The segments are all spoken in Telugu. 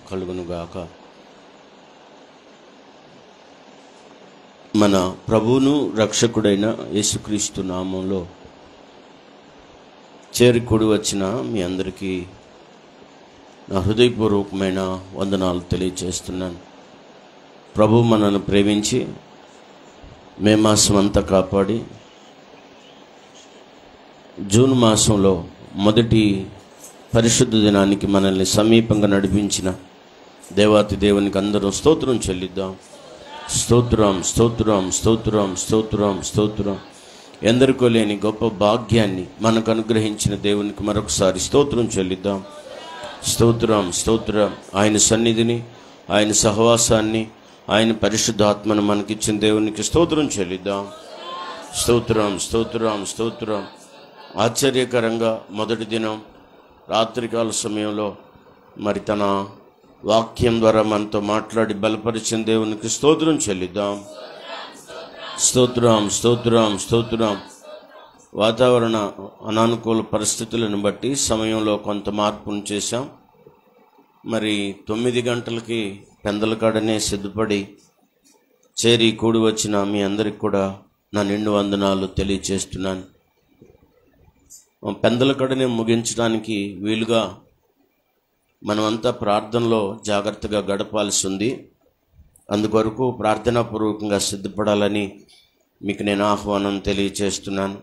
కలుగునుగాక. మన ప్రభువును రక్షకుడైన యేసుక్రీస్తు నామంలో చేరికూడి వచ్చిన మీ అందరికీ నా హృదయపూర్వకమైన వందనాలు తెలియజేస్తున్నాను. ప్రభు మనల్ని ప్రేమించి మే మాసం అంతా కాపాడి జూన్ మాసంలో మొదటి పరిశుద్ధ దినానికి మనల్ని సమీపంగా నడిపించిన దేవాతి దేవునికి అందరూ స్తోత్రం చెల్లిద్దాం. స్తోత్రం స్తోత్రం స్తోత్రం స్తోత్రం స్తోత్రం. ఎందరికో లేని గొప్ప భాగ్యాన్ని మనకు అనుగ్రహించిన దేవునికి మరొకసారి స్తోత్రం చెల్లిద్దాం. స్తోత్రం స్తోత్రం. ఆయన సన్నిధిని, ఆయన సహవాసాన్ని, ఆయన పరిశుద్ధాత్మను మనకిచ్చిన దేవునికి స్తోత్రం చెల్లిద్దాం. స్తోత్రం స్తోత్రం స్తోత్రం. ఆశ్చర్యకరంగా మొదటి దినం రాత్రికాల సమయంలో మరి తన వాక్యం ద్వారా మనతో మాట్లాడి బలపరిచిన దేవునికి స్తోత్రం చెల్లిద్దాం. స్తోత్రం స్తోత్రం స్తోత్రం. వాతావరణ అనానుకూల పరిస్థితులను బట్టి సమయంలో కొంత మార్పును చేశాం. మరి 9 గంటలకి పెందలకాడనే సిద్ధపడి చేరి కూడి వచ్చిన మీ అందరికి కూడా నా నిండు వందనాలు తెలియచేస్తున్నాను. పెందలకాడనే ముగించడానికి వీలుగా మనమంతా ప్రార్థనలో జాగ్రత్తగా గడపాల్సి ఉంది. అందుకొరకు ప్రార్థనాపూర్వకంగా సిద్ధపడాలని మీకు నేను ఆహ్వానం తెలియచేస్తున్నాను.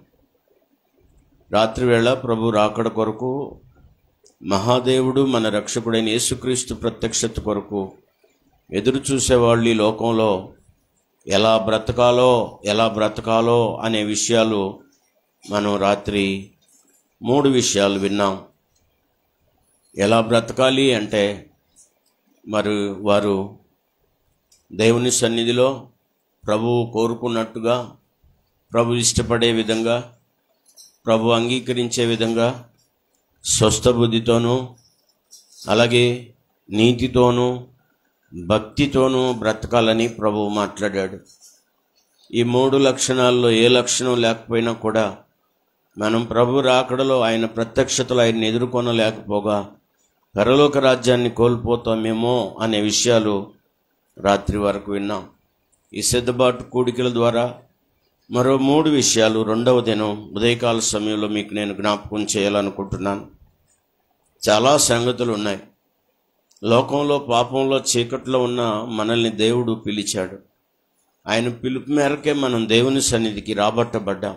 రాత్రివేళ ప్రభు రాకడ కొరకు, మహాదేవుడు మన రక్షకుడైన యేసుక్రీస్తు ప్రత్యక్షత కొరకు ఎదురు చూసేవాళ్ళు ఈ లోకంలో ఎలా బ్రతకాలో అనే విషయాలు మనం రాత్రి 3 విషయాలు విన్నాం. ఎలా బ్రతకాలి అంటే మరి వారు దేవుని సన్నిధిలో ప్రభువు కోరుకున్నట్టుగా, ప్రభు ఇష్టపడే విధంగా, ప్రభు అంగీకరించే విధంగా స్వస్థ బుద్ధితోనూ అలాగే నీతితోనూ భక్తితోనూ బ్రతకాలని ప్రభువు మాట్లాడాడు. ఈ 3 లక్షణాల్లో ఏ లక్షణం లేకపోయినా కూడా మనం ప్రభు రాకడలో ఆయన ప్రత్యక్షతలో ఆయన్ని ఎదుర్కొనలేకపోగా పరలోక రాజ్యాన్ని కోల్పోతామేమో అనే విషయాలు రాత్రి వరకు విన్నాం. ఈ సిద్ధబాటు కూడికల ద్వారా మరో 3 విషయాలు రెండవ దినం ఉదయకాల సమయంలో మీకు నేను జ్ఞాపకం చేయాలనుకుంటున్నాను. చాలా సంగతులు ఉన్నాయి. లోకంలో పాపంలో చీకట్లో ఉన్న మనల్ని దేవుడు పిలిచాడు. ఆయన పిలుపు మేరకే మనం దేవుని సన్నిధికి రాబట్టబడ్డాం.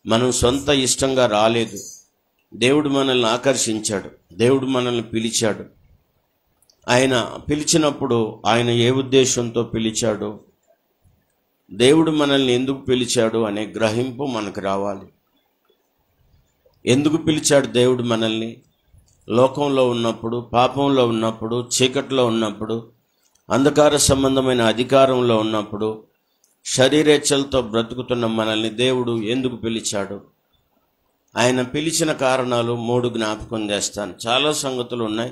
మనం సొంత ఇష్టంగా రాలేదు. దేవుడు మనల్ని ఆకర్షించాడు, దేవుడు మనల్ని పిలిచాడు. ఆయన పిలిచినప్పుడు ఆయన ఏ ఉద్దేశంతో పిలిచాడు, దేవుడు మనల్ని ఎందుకు పిలిచాడు అనే గ్రహింపు మనకు రావాలి. ఎందుకు పిలిచాడు దేవుడు మనల్ని? లోకంలో ఉన్నప్పుడు, పాపంలో ఉన్నప్పుడు, చీకట్లో ఉన్నప్పుడు, అంధకార సంబంధమైన అధికారంలో ఉన్నప్పుడు, శరీరేచ్ఛలతో బ్రతుకుతున్న మనల్ని దేవుడు ఎందుకు పిలిచాడు? ఆయన పిలిచిన కారణాలు 3 జ్ఞాపకం చేస్తాను. చాలా సంగతులు ఉన్నాయి.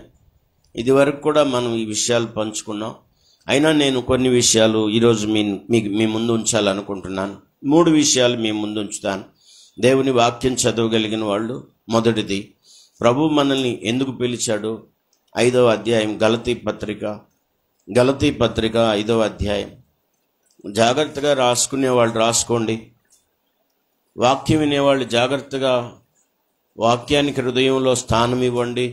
ఇదివరకు కూడా మనం ఈ విషయాలు పంచుకున్నాం. అయినా నేను కొన్ని విషయాలు ఈరోజు మీ ముందు ఉంచాలనుకుంటున్నాను. 3 విషయాలు మీ ముందు ఉంచుతాను. దేవుని వాక్యం చదవగలిగిన వాళ్ళు, మొదటిది ప్రభు మనల్ని ఎందుకు పిలిచాడు? 5వ అధ్యాయం గలతీ పత్రిక 5వ అధ్యాయం. జాగ్రత్తగా రాసుకునేవాళ్ళు రాసుకోండి. వాక్యం వినేవాళ్ళు జాగ్రత్తగా వాక్యానికి హృదయంలో స్థానం ఇవ్వండి.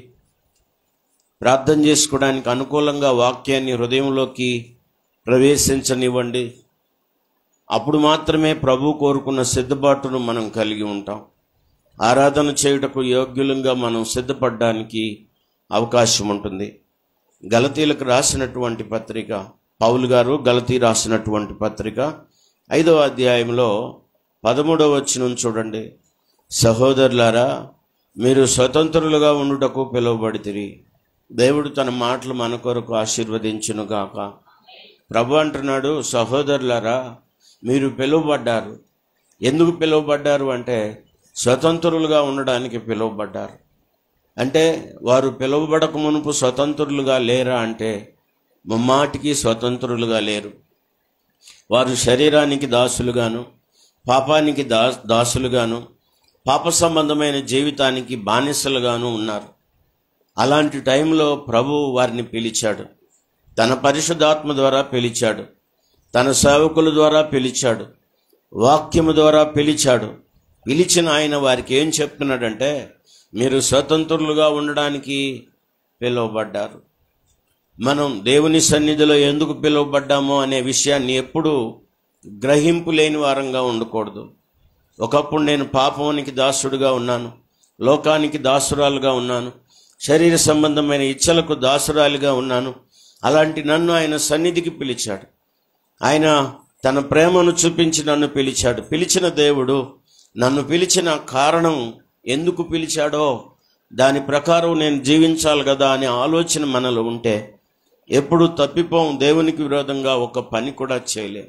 ప్రార్థన చేసుకోవడానికి అనుకూలంగా వాక్యాన్ని హృదయంలోకి ప్రవేశించనివ్వండి. అప్పుడు మాత్రమే ప్రభు కోరుకున్న సిద్ధపాటును మనం కలిగి ఉంటాం. ఆరాధన చేయుటకు యోగ్యులంగా మనం సిద్ధపడడానికి అవకాశం ఉంటుంది. గలతీలకు రాసినటువంటి పత్రిక, పౌలు గారు గలతీ రాసినటువంటి పత్రిక 5వ అధ్యాయంలో 13వ వచనం చూడండి. సహోదరులారా, మీరు స్వతంత్రులుగా ఉండుటకు పిలువబడితిరి. దేవుడు తన మాటలు మన కొరకు ఆశీర్వదించునుగాక. ప్రభు అంటున్నాడు, సహోదరులారా మీరు పిలువబడ్డారు. ఎందుకు పిలువబడ్డారు అంటే స్వతంత్రులుగా ఉండడానికి పిలువబడ్డారు. అంటే వారు పిలువబడక మునుపు స్వతంత్రులుగా లేరా అంటే ముమ్మాటికి స్వతంత్రులుగా లేరు. వారు శరీరానికి దాసులుగాను, పాపానికి దాసులుగాను, పాప సంబంధమైన జీవితానికి బానిసలుగాను ఉన్నారు. అలాంటి టైంలో ప్రభు వారిని పిలిచాడు. తన పరిశుద్ధాత్మ ద్వారా పిలిచాడు, తన సేవకుల ద్వారా పిలిచాడు, వాక్యము ద్వారా పిలిచాడు. పిలిచిన ఆయన వారికి ఏం చెప్తున్నాడంటే, మీరు స్వతంత్రులుగా ఉండడానికి పిలువబడ్డారు. మనం దేవుని సన్నిధిలో ఎందుకు పిలువబడ్డామో అనే విషయాన్ని ఎప్పుడూ గ్రహింపు లేని వారంగా ఉండకూడదు. ఒకప్పుడు నేను పాపానికి దాసుడుగా ఉన్నాను, లోకానికి దాసురాలుగా ఉన్నాను, శరీర సంబంధమైన ఇచ్చలకు దాసురాలిగా ఉన్నాను. అలాంటి నన్ను ఆయన సన్నిధికి పిలిచాడు. ఆయన తన ప్రేమను చూపించి నన్ను పిలిచాడు. పిలిచిన దేవుడు నన్ను పిలిచిన కారణం, ఎందుకు పిలిచాడో దాని ప్రకారం నేను జీవించాలి కదా అనే ఆలోచన మనలో ఉంటే ఎప్పుడు తప్పిపోం. దేవునికి విరోధంగా ఒక పని కూడా చేయలేం.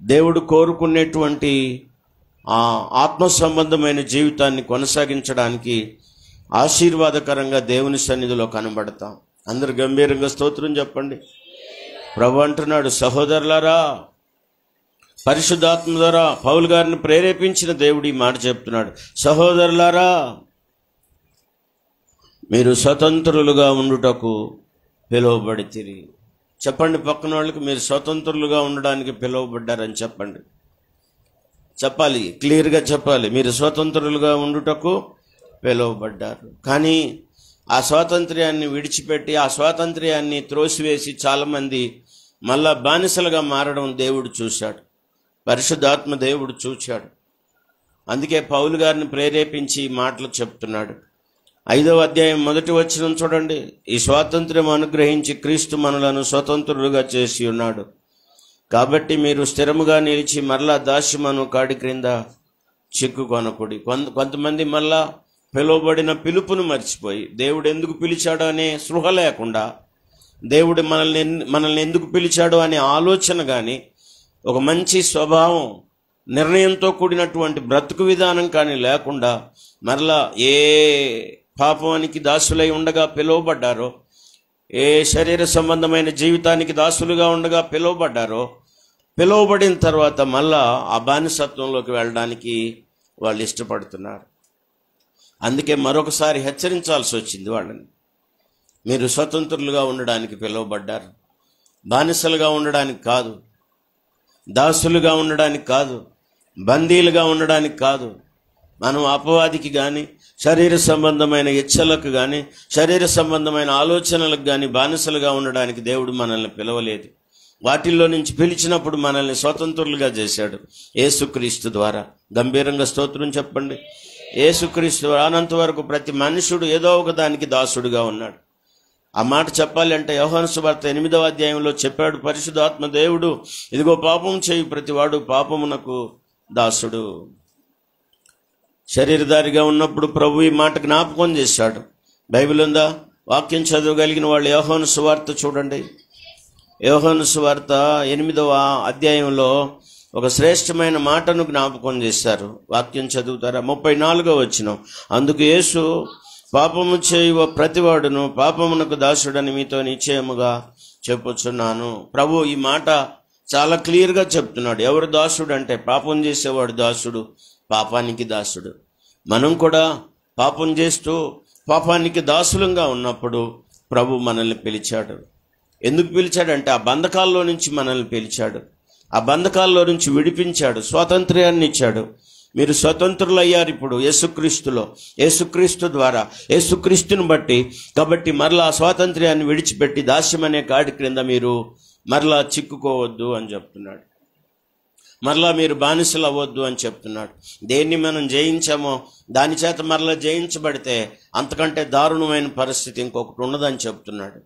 దేవుడు కోరుకునేటువంటి ఆ ఆత్మ సంబంధమైన జీవితాన్ని కొనసాగించడానికి ఆశీర్వాదకరంగా దేవుని సన్నిధిలో కనబడతాం. అందరు గంభీరంగా స్తోత్రం చెప్పండి. ప్రభు అంటున్నాడు, సహోదరులారా, పరిశుద్ధాత్మ ద్వారా పౌలు గారిని ప్రేరేపించిన దేవుడు ఈ మాట చెప్తున్నాడు. సహోదరులారా, మీరు స్వతంత్రులుగా ఉండుటకు పిలువబడితిరి. చెప్పండి పక్కన వాళ్ళకి, మీరు స్వతంత్రులుగా ఉండడానికి పిలువబడ్డారని చెప్పండి. చెప్పాలి, క్లియర్గా చెప్పాలి. మీరు స్వతంత్రులుగా ఉండుటకు పిలువబడ్డారు. కానీ ఆ స్వాతంత్ర్యాన్ని విడిచిపెట్టి, ఆ స్వాతంత్ర్యాన్ని త్రోసివేసి చాలామంది మళ్ళా బానిసలుగా మారడం దేవుడు చూశాడు, పరిశుద్ధాత్మ దేవుడు చూశాడు. అందుకే పౌలు గారిని ప్రేరేపించి మాటలు చెప్తున్నాడు. 5వ అధ్యాయం 1వ వచనం చూడండి. ఈ స్వాతంత్ర్యం అనుగ్రహించి క్రీస్తు మనలను స్వతంత్రులుగా చేసి ఉన్నాడు. కాబట్టి మీరు స్థిరముగా నిలిచి మరలా దాస్యమను కాడి క్రింద చిక్కుకొనకుడి. కొంతమంది మళ్ళా పిలువబడిన పిలుపును మర్చిపోయి, దేవుడు ఎందుకు పిలిచాడో అనే స్పృహ లేకుండా, దేవుడు మనల్ని ఎందుకు పిలిచాడో అనే ఆలోచన కానీ, ఒక మంచి స్వభావం, నిర్ణయంతో కూడినటువంటి బ్రతుకు విధానం కానీ లేకుండా మరలా ఏ పాపానికి దాసులై ఉండగా పిలువబడ్డారో, ఏ శరీర సంబంధమైన జీవితానికి దాసులుగా ఉండగా పిలువబడ్డారో, పిలువబడిన తర్వాత మళ్ళా ఆ బానిసత్వంలోకి వెళ్ళడానికి వాళ్ళు ఇష్టపడుతున్నారు. అందుకే మరొకసారి హెచ్చరించాల్సి వచ్చింది వాళ్ళని. మీరు స్వతంత్రులుగా ఉండడానికి పిలువబడ్డారు, బానిసలుగా ఉండడానికి కాదు, దాసులుగా ఉండడానికి కాదు, బందీలుగా ఉండడానికి కాదు. మనం అపవాదికి కానీ, శరీర సంబంధమైన ఇచ్చలకు కానీ, శరీర సంబంధమైన ఆలోచనలకు కానీ బానిసలుగా ఉండడానికి దేవుడు మనల్ని పిలవలేదు. వాటిల్లో నుంచి పిలిచినప్పుడు మనల్ని స్వతంత్రులుగా చేశాడు యేసుక్రీస్తు ద్వారా. గంభీరంగా స్తోత్రం చెప్పండి. యేసుక్రీస్తు రానంత వరకు ప్రతి మనుషుడు ఏదో ఒక దానికి దాసుడుగా ఉన్నాడు. ఆ మాట చెప్పాలి అంటే యోహాను సువార్త 8వ అధ్యాయంలో చెప్పాడు, పరిశుద్ధాత్మ దేవుడు, ఇదిగో పాపం చేయు ప్రతివాడు పాపమునకు దాసుడు. శరీరధారిగా ఉన్నప్పుడు ప్రభు ఈ మాట జ్ఞాపకం చేశాడు. బైబిల్ ఉందా? వాక్యం చదవగలిగిన వాళ్ళు యోహాను సువార్త చూడండి. యోహాను సువార్త 8వ అధ్యాయంలో ఒక శ్రేష్టమైన మాటను జ్ఞాపకం చేశారు. వాక్యం చదువుతారా? 34వ వచనం. అందుకు యేసు, పాపము చేయువ ప్రతివాడును పాపమునకు దాసుడని మీతో నిశ్చయముగా చెప్పుచున్నాను. ప్రభు ఈ మాట చాలా క్లియర్గా చెప్తున్నాడు. ఎవరు దాసుడు అంటే పాపం చేసేవాడు దాసుడు, పాపానికి దాసుడు. మనం కూడా పాపం చేస్తూ పాపానికి దాసులంగా ఉన్నప్పుడు ప్రభు మనల్ని పిలిచాడు. ఎందుకు పిలిచాడంటే ఆ బంధకాల్లో నుంచి మనల్ని పిలిచాడు, ఆ బంధకాల్లో నుంచి విడిపించాడు, స్వాతంత్ర్యాన్ని ఇచ్చాడు. మీరు స్వతంత్రులయ్యారు ఇప్పుడు యేసుక్రీస్తులో, యేసుక్రీస్తు ద్వారా, యేసుక్రీస్తుని బట్టి. కాబట్టి మరలా స్వాతంత్ర్యాన్ని విడిచిపెట్టి దాస్యం అనే కాడి క్రింద మీరు మరలా చిక్కుకోవద్దు అని చెప్తున్నాడు. మరలా మీరు బానిసలు అవ్వద్దు అని చెప్తున్నాడు. దేన్ని మనం జయించామో దాని చేత మరలా జయించబడితే అంతకంటే దారుణమైన పరిస్థితి ఇంకొకటి ఉండదని చెప్తున్నాడు.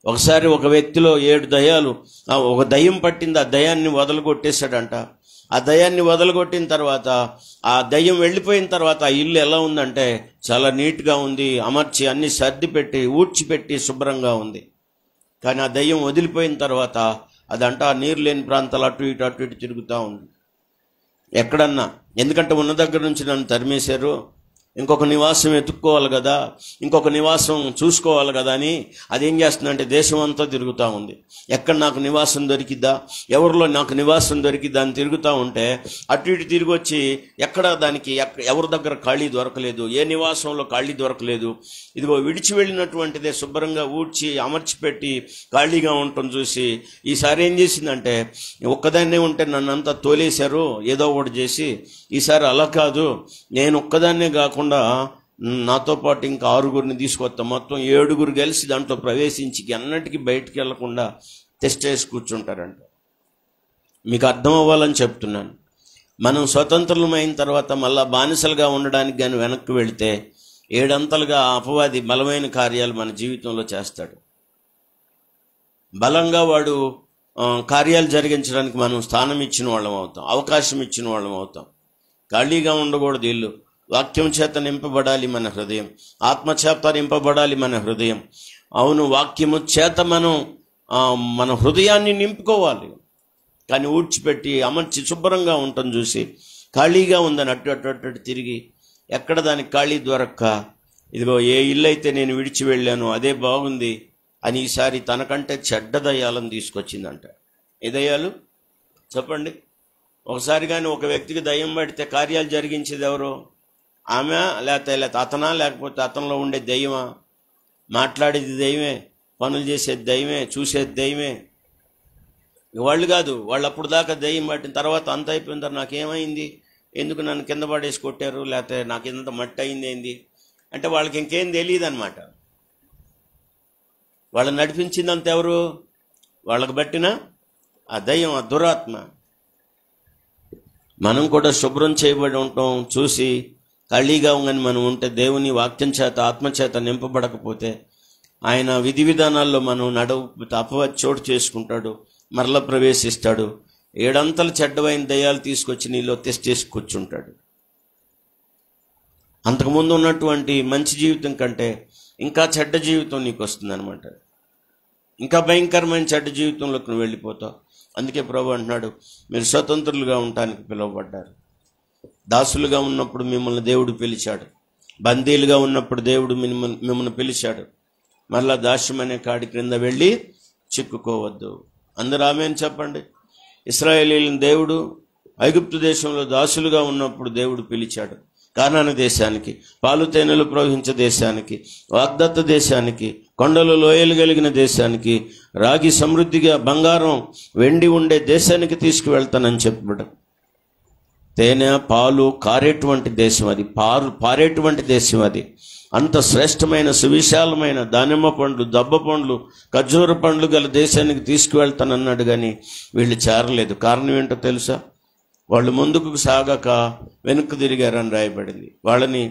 ఒకసారి ఒక వ్యక్తిలో 7 దయ్యాలు, ఒక దయ్యం పట్టింది. ఆ దయ్యాన్ని వదలగొట్టేశాడంట. ఆ దయ్యాన్ని వదలగొట్టిన తర్వాత, ఆ దయ్యం వెళ్ళిపోయిన తర్వాత ఆ ఇల్లు ఎలా ఉందంటే చాలా నీట్గా ఉంది, అమర్చి అన్ని సర్ది పెట్టి ఊడ్చిపెట్టి శుభ్రంగా ఉంది. కానీ ఆ దయ్యం వదిలిపోయిన తర్వాత అదంట ఆ నీరు లేని ప్రాంతాలు అటు ఇటు తిరుగుతూ ఉంది ఎక్కడన్నా. ఎందుకంటే ఉన్న దగ్గర నుంచి నన్ను తరిమేశారు, ఇంకొక నివాసం వెతుక్కోవాలి కదా, ఇంకొక నివాసం చూసుకోవాలి కదా అని అదేం చేస్తుందంటే దేశం అంతా తిరుగుతూ ఉంది. ఎక్కడ నాకు నివాసం దొరికిద్దా, ఎవరిలో నాకు నివాసం దొరికిద్దా అని తిరుగుతూ ఉంటే అటు ఇటు తిరిగి వచ్చి ఎక్కడ దానికి ఎవరి దగ్గర ఖాళీ దొరకలేదు, ఏ నివాసంలో ఖాళీ దొరకలేదు. ఇదిగో విడిచి వెళ్ళినటువంటిదే శుభ్రంగా ఊడ్చి అమర్చిపెట్టి ఖాళీగా ఉండటం చూసి ఈసారి ఏం చేసిందంటే, ఒక్కదాన్నే ఉంటే నన్ను అంతా తోలేశారు ఏదో ఒకటి చేసి, ఈసారి అలా కాదు, నేను ఒక్కదాన్నే కాకుండా నాతో పాటు ఇంకా 6గురిని తీసుకొస్తా, మొత్తం 7గురు కలిసి దాంట్లో ప్రవేశించి అన్నిటికీ బయటికి వెళ్లకుండా టెస్ట్ చేసి కూర్చుంటారంట. మీకు అర్థం అవ్వాలని చెప్తున్నాను. మనం స్వతంత్రమైన తర్వాత మళ్ళా బానిసలుగా ఉండడానికి కానీ వెనక్కి వెళితే 7 అంతలుగా అపవాది బలమైన కార్యాలు మన జీవితంలో చేస్తాడు. బలంగా వాడు కార్యాలు జరిగించడానికి మనం స్థానం ఇచ్చిన వాళ్ళం అవుతాం, అవకాశం ఇచ్చిన వాళ్ళం అవుతాం. ఖాళీగా ఉండకూడదు. ఇల్లు వాక్యం చేత నింపబడాలి మన హృదయం, ఆత్మచేత నింపబడాలి మన హృదయం. అవును, వాక్యము చేత మనం మన హృదయాన్ని నింపుకోవాలి. కానీ ఊడ్చిపెట్టి అమర్చి శుభ్రంగా ఉండటం చూసి ఖాళీగా ఉందని అటు అటు అటు తిరిగి ఎక్కడ దానికి ఖాళీ దొరక్క, ఇదిగో ఏ ఇల్లు అయితే నేను విడిచి వెళ్ళాను అదే బాగుంది అని ఈసారి తనకంటే చెడ్డ దయ్యాలను తీసుకొచ్చిందంట. ఏ దయ్యాలు చెప్పండి? ఒకసారి కానీ ఒక వ్యక్తికి దయ్యం పడితే కార్యాలు జరిగించేది ఎవరు? ఆమె, లేకపోతే అతనా, లేకపోతే అతనిలో ఉండే దయ్యమా? మాట్లాడేది దయ్యమే, పనులు చేసేది దయ్యమే, చూసేది దయ్యమే. వాళ్ళు కాదు, వాళ్ళు అప్పుడు దాకా దయ్యం పట్టిన తర్వాత అంత అయిపోయిన తర్వాత నాకేమైంది, ఎందుకు నన్ను కింద పడేసి కొట్టారు, లేకపోతే నాకు ఇంత మట్టి అయింది ఏంది అంటే వాళ్ళకి ఇంకేం తెలియదు అనమాట. వాళ్ళని నడిపించిందంత ఎవరు? వాళ్ళకు బట్టిన ఆ దయ్యం, ఆ దురాత్మ. మనం కూడా శుభ్రం చేయబడి ఉంటాం చూసి ఖాళీగా ఉందని మనం ఉంటే, దేవుని వాక్యం చేత ఆత్మచేత నింపబడకపోతే ఆయన విధి విధానాల్లో మనం నడవకపోతే అపవాది చోటు చేసుకుంటాడు, మరలా ప్రవేశిస్తాడు. 7 అంతలు చెడ్డవైన దయ్యాలు తీసుకొచ్చి నీలో టెస్ట్ చేసి కూర్చుంటాడు. అంతకుముందు ఉన్నటువంటి మంచి జీవితం కంటే ఇంకా చెడ్డ జీవితం నీకు వస్తుంది అనమాట. ఇంకా భయంకరమైన చెడ్డ జీవితంలోకి నువ్వు వెళ్ళిపోతావు. అందుకే ప్రభు అంటున్నాడు, మీరు స్వతంత్రులుగా ఉండటానికి పిలువబడ్డారు. దాసులుగా ఉన్నప్పుడు మిమ్మల్ని దేవుడు పిలిచాడు, బందీలుగా ఉన్నప్పుడు దేవుడు మిమ్మల్ని పిలిచాడు. మళ్ళా దాస్యం అనే కాడి క్రింద వెళ్ళి చిక్కుకోవద్దు. అందరూ ఆమేన్ చెప్పండి. ఇశ్రాయేలీయులను దేవుడు ఐగుప్తు దేశంలో దాసులుగా ఉన్నప్పుడు దేవుడు పిలిచాడు. కానాను దేశానికి, పాలు తేనెలు ప్రవహించే దేశానికి, వాగ్దత్త దేశానికి, కొండలు లోయలు కలిగిన దేశానికి, రాగి సమృద్ధిగా బంగారం వెండి ఉండే దేశానికి తీసుకువెళ్తానని చెప్పబడ్డ. తేనె పాలు కారేటువంటి దేశం అది, పారేటువంటి దేశం అది. అంత శ్రేష్టమైన సువిశాలమైన దానిమ్మ పండ్లు, దబ్బ పండ్లు, ఖర్జూర పండ్లు గల దేశానికి తీసుకువెళ్తానన్నాడు. కానీ వీళ్ళు చేరలేదు. కారణం ఏంటో తెలుసా? వాళ్ళు ముందుకు సాగక వెనుక్కు తిరిగారని రాయబడింది. వాళ్ళని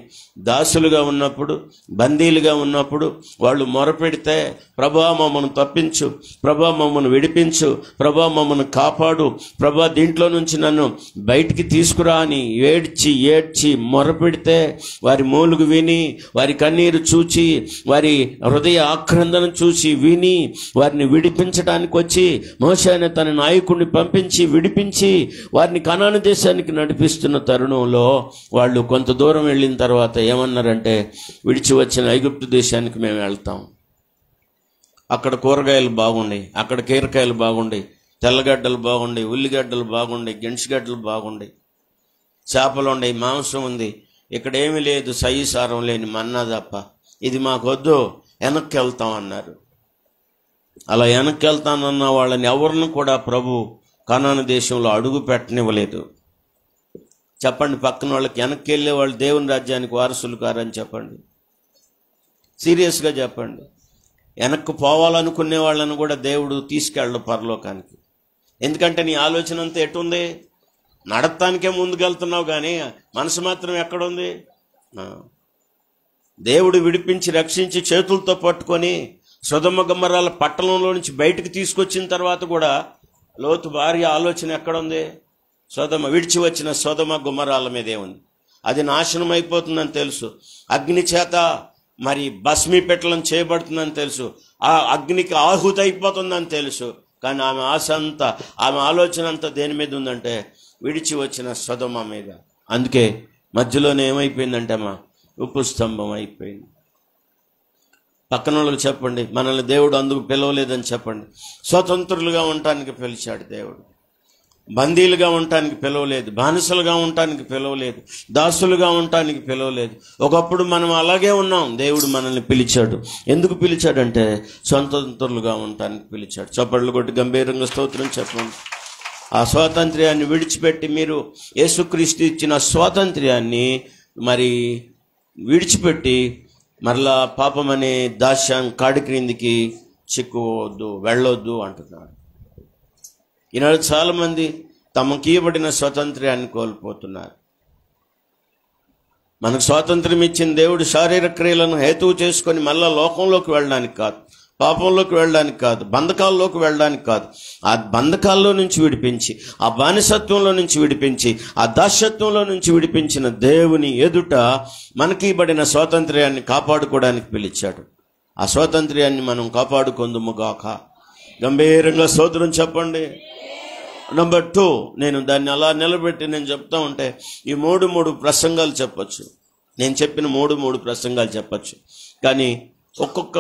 దాసులుగా ఉన్నప్పుడు, బందీలుగా ఉన్నప్పుడు వాళ్ళు మొరపెడితే, ప్రభా మమ్మను తప్పించు, ప్రభా మమ్మను విడిపించు, ప్రభా మమ్మను కాపాడు, ప్రభా దీంట్లో నుంచి నన్ను బయటికి తీసుకురా అని ఏడ్చి ఏడ్చి మొరపెడితే వారి మూలుగు విని, వారి కన్నీరు చూచి, వారి హృదయ ఆక్రందన చూసి విని వారిని విడిపించడానికి వచ్చి మోషే అనే తన నాయకుడిని పంపించి విడిపించి వారిని కనాను దేశానికి నడిపిస్తున్న తరుణంలో వాళ్ళు కొంత దూరం వెళ్ళిన తర్వాత ఏమన్నారంటే, విడిచి వచ్చిన ఐగుప్తు దేశానికి మేము వెళ్తాం. అక్కడ కూరగాయలు బాగుండయి, అక్కడ కీరకాయలు బాగుండయి, తెల్లగడ్డలు బాగుండయి, ఉల్లిగడ్డలు బాగుండయి, గెంట్సిగడ్డలు బాగుండయి, చేపలు ఉండయి, మాంసం ఉంది. ఇక్కడ ఏమీ లేదు, సయి సారం లేని మన్నా తప్ప. ఇది మాకొద్దు, వెనక్కి వెళ్తాం అన్నారు. అలా వెనక్కి వెళ్తానన్న వాళ్ళని ఎవరిని కూడా ప్రభు కానాను దేశంలో అడుగు పెట్టనివ్వలేదు. చెప్పండి, పక్కన వాళ్ళకి వెనక్కి వెళ్ళే వాళ్ళు దేవుని రాజ్యానికి వారసులు కారని చెప్పండి. సీరియస్గా చెప్పండి. వెనక్కి పోవాలనుకునే వాళ్ళని కూడా దేవుడు తీసుకెళ్ళడు పరలోకానికి. ఎందుకంటే నీ ఆలోచన అంతా ఎటుంది? నడతానికే ముందుకెళ్తున్నావు, కానీ మనసు మాత్రం ఎక్కడుంది? దేవుడు విడిపించి రక్షించి చేతులతో పట్టుకొని సొదొమ గొమొర్రాల పట్టణంలో నుంచి బయటకు తీసుకొచ్చిన తర్వాత కూడా లోతు భార్య ఆలోచన ఎక్కడుంది? విడిచి వచ్చిన సొదొమ గొమొర్రాల మీదే ఉంది. అది నాశనం అయిపోతుందని తెలుసు, అగ్ని చేత మరి భస్మీపెట్టలను చేయబడుతుందని తెలుసు, ఆ అగ్నికి ఆహుతి అయిపోతుందని తెలుసు. కానీ ఆమె ఆశ అంతా, ఆమె ఆలోచన అంతా దేని మీద ఉందంటే విడిచి వచ్చిన సొదొమ మీద. అందుకే మధ్యలోనే ఏమైపోయిందంటే, అమ్మా ఉప్పు స్తంభం అయిపోయింది. పక్కన వాళ్ళకి చెప్పండి, మనల్ని దేవుడు అందుకు పిలవలేదని చెప్పండి. స్వతంత్రులుగా ఉండటానికి పిలిచాడు దేవుడు. బందీలుగా ఉండటానికి పిలవలేదు, బానిసలుగా ఉండటానికి పిలవలేదు, దాసులుగా ఉండటానికి పిలవలేదు. ఒకప్పుడు మనం అలాగే ఉన్నాం, దేవుడు మనల్ని పిలిచాడు. ఎందుకు పిలిచాడంటే స్వతంత్రులుగా ఉండటానికి పిలిచాడు. చప్పట్లు కొట్టి గంభీరంగా స్తోత్రం చెప్పండి. ఆ స్వాతంత్ర్యాన్ని విడిచిపెట్టి మీరు యేసుక్రీస్తు ఇచ్చిన స్వాతంత్ర్యాన్ని మరి విడిచిపెట్టి మరలా పాపం అనే దాస్యం కాడి క్రిందికి చిక్కువద్దు, వెళ్ళొద్దు అంటున్నాడు. ఈనాడు చాలామంది తమకు ఇవ్వబడిన స్వాతంత్ర్యాన్ని కోల్పోతున్నారు. మనకు స్వాతంత్ర్యం ఇచ్చిన దేవుడు శారీరక క్రియలను హేతువు చేసుకొని మళ్ళా లోకంలోకి వెళ్ళడానికి కాదు, పాపంలోకి వెళ్ళడానికి కాదు, బంధకాల్లోకి వెళ్ళడానికి కాదు. ఆ బంధకాల్లో నుంచి విడిపించి, ఆ బానిసత్వంలో నుంచి విడిపించి, ఆ దాస్యత్వంలో నుంచి విడిపించిన దేవుని ఎదుట మనకి ఇవ్వబడిన స్వాతంత్ర్యాన్ని కాపాడుకోవడానికి పిలిచాడు. ఆ స్వాతంత్ర్యాన్ని మనం కాపాడుకొందుముగాక. గంభీరంగా స్తోత్రం చెప్పండి. నెంబర్ 2, నేను దాన్ని అలా నిలబెట్టి నేను చెప్తా ఉంటే ఈ మూడు ప్రసంగాలు చెప్పచ్చు. నేను చెప్పిన మూడు ప్రసంగాలు చెప్పచ్చు. కానీ ఒక్కొక్క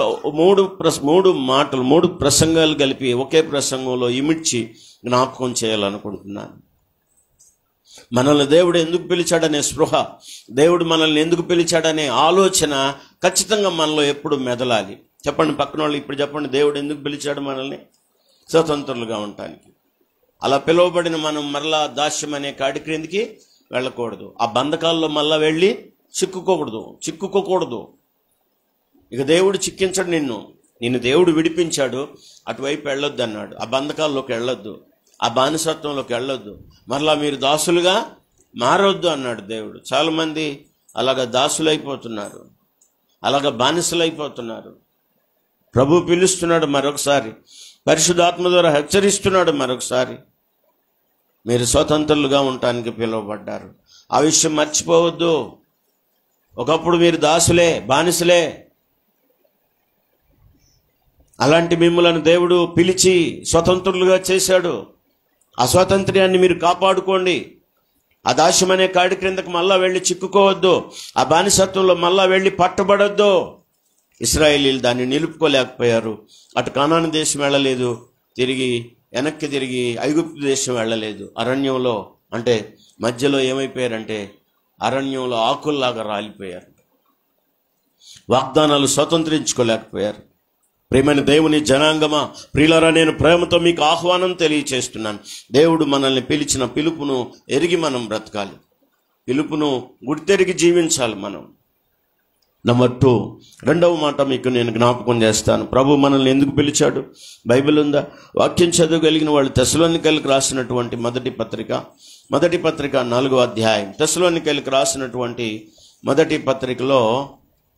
మూడు మాటలు 3 ప్రసంగాలు కలిపి ఒకే ప్రసంగంలో ఇమిడ్చి జ్ఞాపకం చేయాలనుకుంటున్నాను. మనల్ని దేవుడు ఎందుకు పిలిచాడనే స్పృహ, దేవుడు మనల్ని ఎందుకు పిలిచాడనే ఆలోచన ఖచ్చితంగా మనలో ఎప్పుడు మెదలాలి. చెప్పండి పక్కన వాళ్ళు, ఇప్పుడు చెప్పండి, దేవుడు ఎందుకు పిలిచాడు మనల్ని? స్వతంత్రులుగా ఉండటానికి. అలా పిలువబడిన మనం మరలా దాస్యం అనే కాడి క్రిందికి వెళ్ళకూడదు. ఆ బంధకాల్లో మళ్ళా వెళ్ళి చిక్కుకోకూడదు. ఇక దేవుడు చిక్కించడు నిన్ను దేవుడు విడిపించాడు, అటువైపు వెళ్ళొద్దు అన్నాడు. ఆ బంధకాల్లోకి వెళ్ళొద్దు, ఆ బానిసత్వంలోకి వెళ్ళొద్దు, మరలా మీరు దాసులుగా మారొద్దు అన్నాడు దేవుడు. చాలామంది అలాగ దాసులైపోతున్నారు, అలాగ బానిసలైపోతున్నారు. ప్రభు పిలుస్తున్నాడు మరొకసారి, పరిశుద్ధాత్మ ద్వారా హెచ్చరిస్తున్నాడు మరొకసారి. మీరు స్వతంత్రులుగా ఉండటానికి పిలువబడ్డారు. ఆ విషయం మర్చిపోవద్దు. ఒకప్పుడు మీరు దాసులే, బానిసలే. అలాంటి మిమ్మలను దేవుడు పిలిచి స్వతంత్రులుగా చేశాడు. ఆ స్వాతంత్ర్యాన్ని మీరు కాపాడుకోండి. ఆ దాస్యం అనే కాడి క్రిందకు మళ్ళా వెళ్ళి చిక్కుకోవద్దు. ఆ బానిసత్వంలో మళ్ళా వెళ్ళి పట్టబడొద్దు. ఇశ్రాయేలీలు దాన్ని నిలుపుకోలేకపోయారు. అటు కానాను దేశం వెళ్ళలేదు, వెనక్కి తిరిగి ఐగుప్తు దేశం వెళ్ళలేదు. అరణ్యంలో అంటే మధ్యలో ఏమైపోయారంటే అరణ్యంలో ఆకుల్లాగా రాలిపోయారు. వాగ్దానాలు స్వతంత్రించుకోలేకపోయారు. ప్రియమైన దేవుని జనాంగమా, ప్రియులారా, నేను ప్రేమతో మీకు ఆహ్వానం తెలియచేస్తున్నాను. దేవుడు మనల్ని పిలిచిన పిలుపును ఎరిగి మనం బ్రతకాలి. పిలుపును గుర్తెరిగి జీవించాలి మనం. నెంబర్ 2, రెండవ మాట మీకు నేను జ్ఞాపకం చేస్తాను. ప్రభు మనల్ని ఎందుకు పిలిచాడు? బైబిల్ ఉందా? వాక్యం చదవగలిగిన వాళ్ళు తెస్సలోనికైలకు రాసినటువంటి మొదటి పత్రిక 4వ అధ్యాయం, తెస్సలోనికైలకు రాసినటువంటి మొదటి పత్రికలో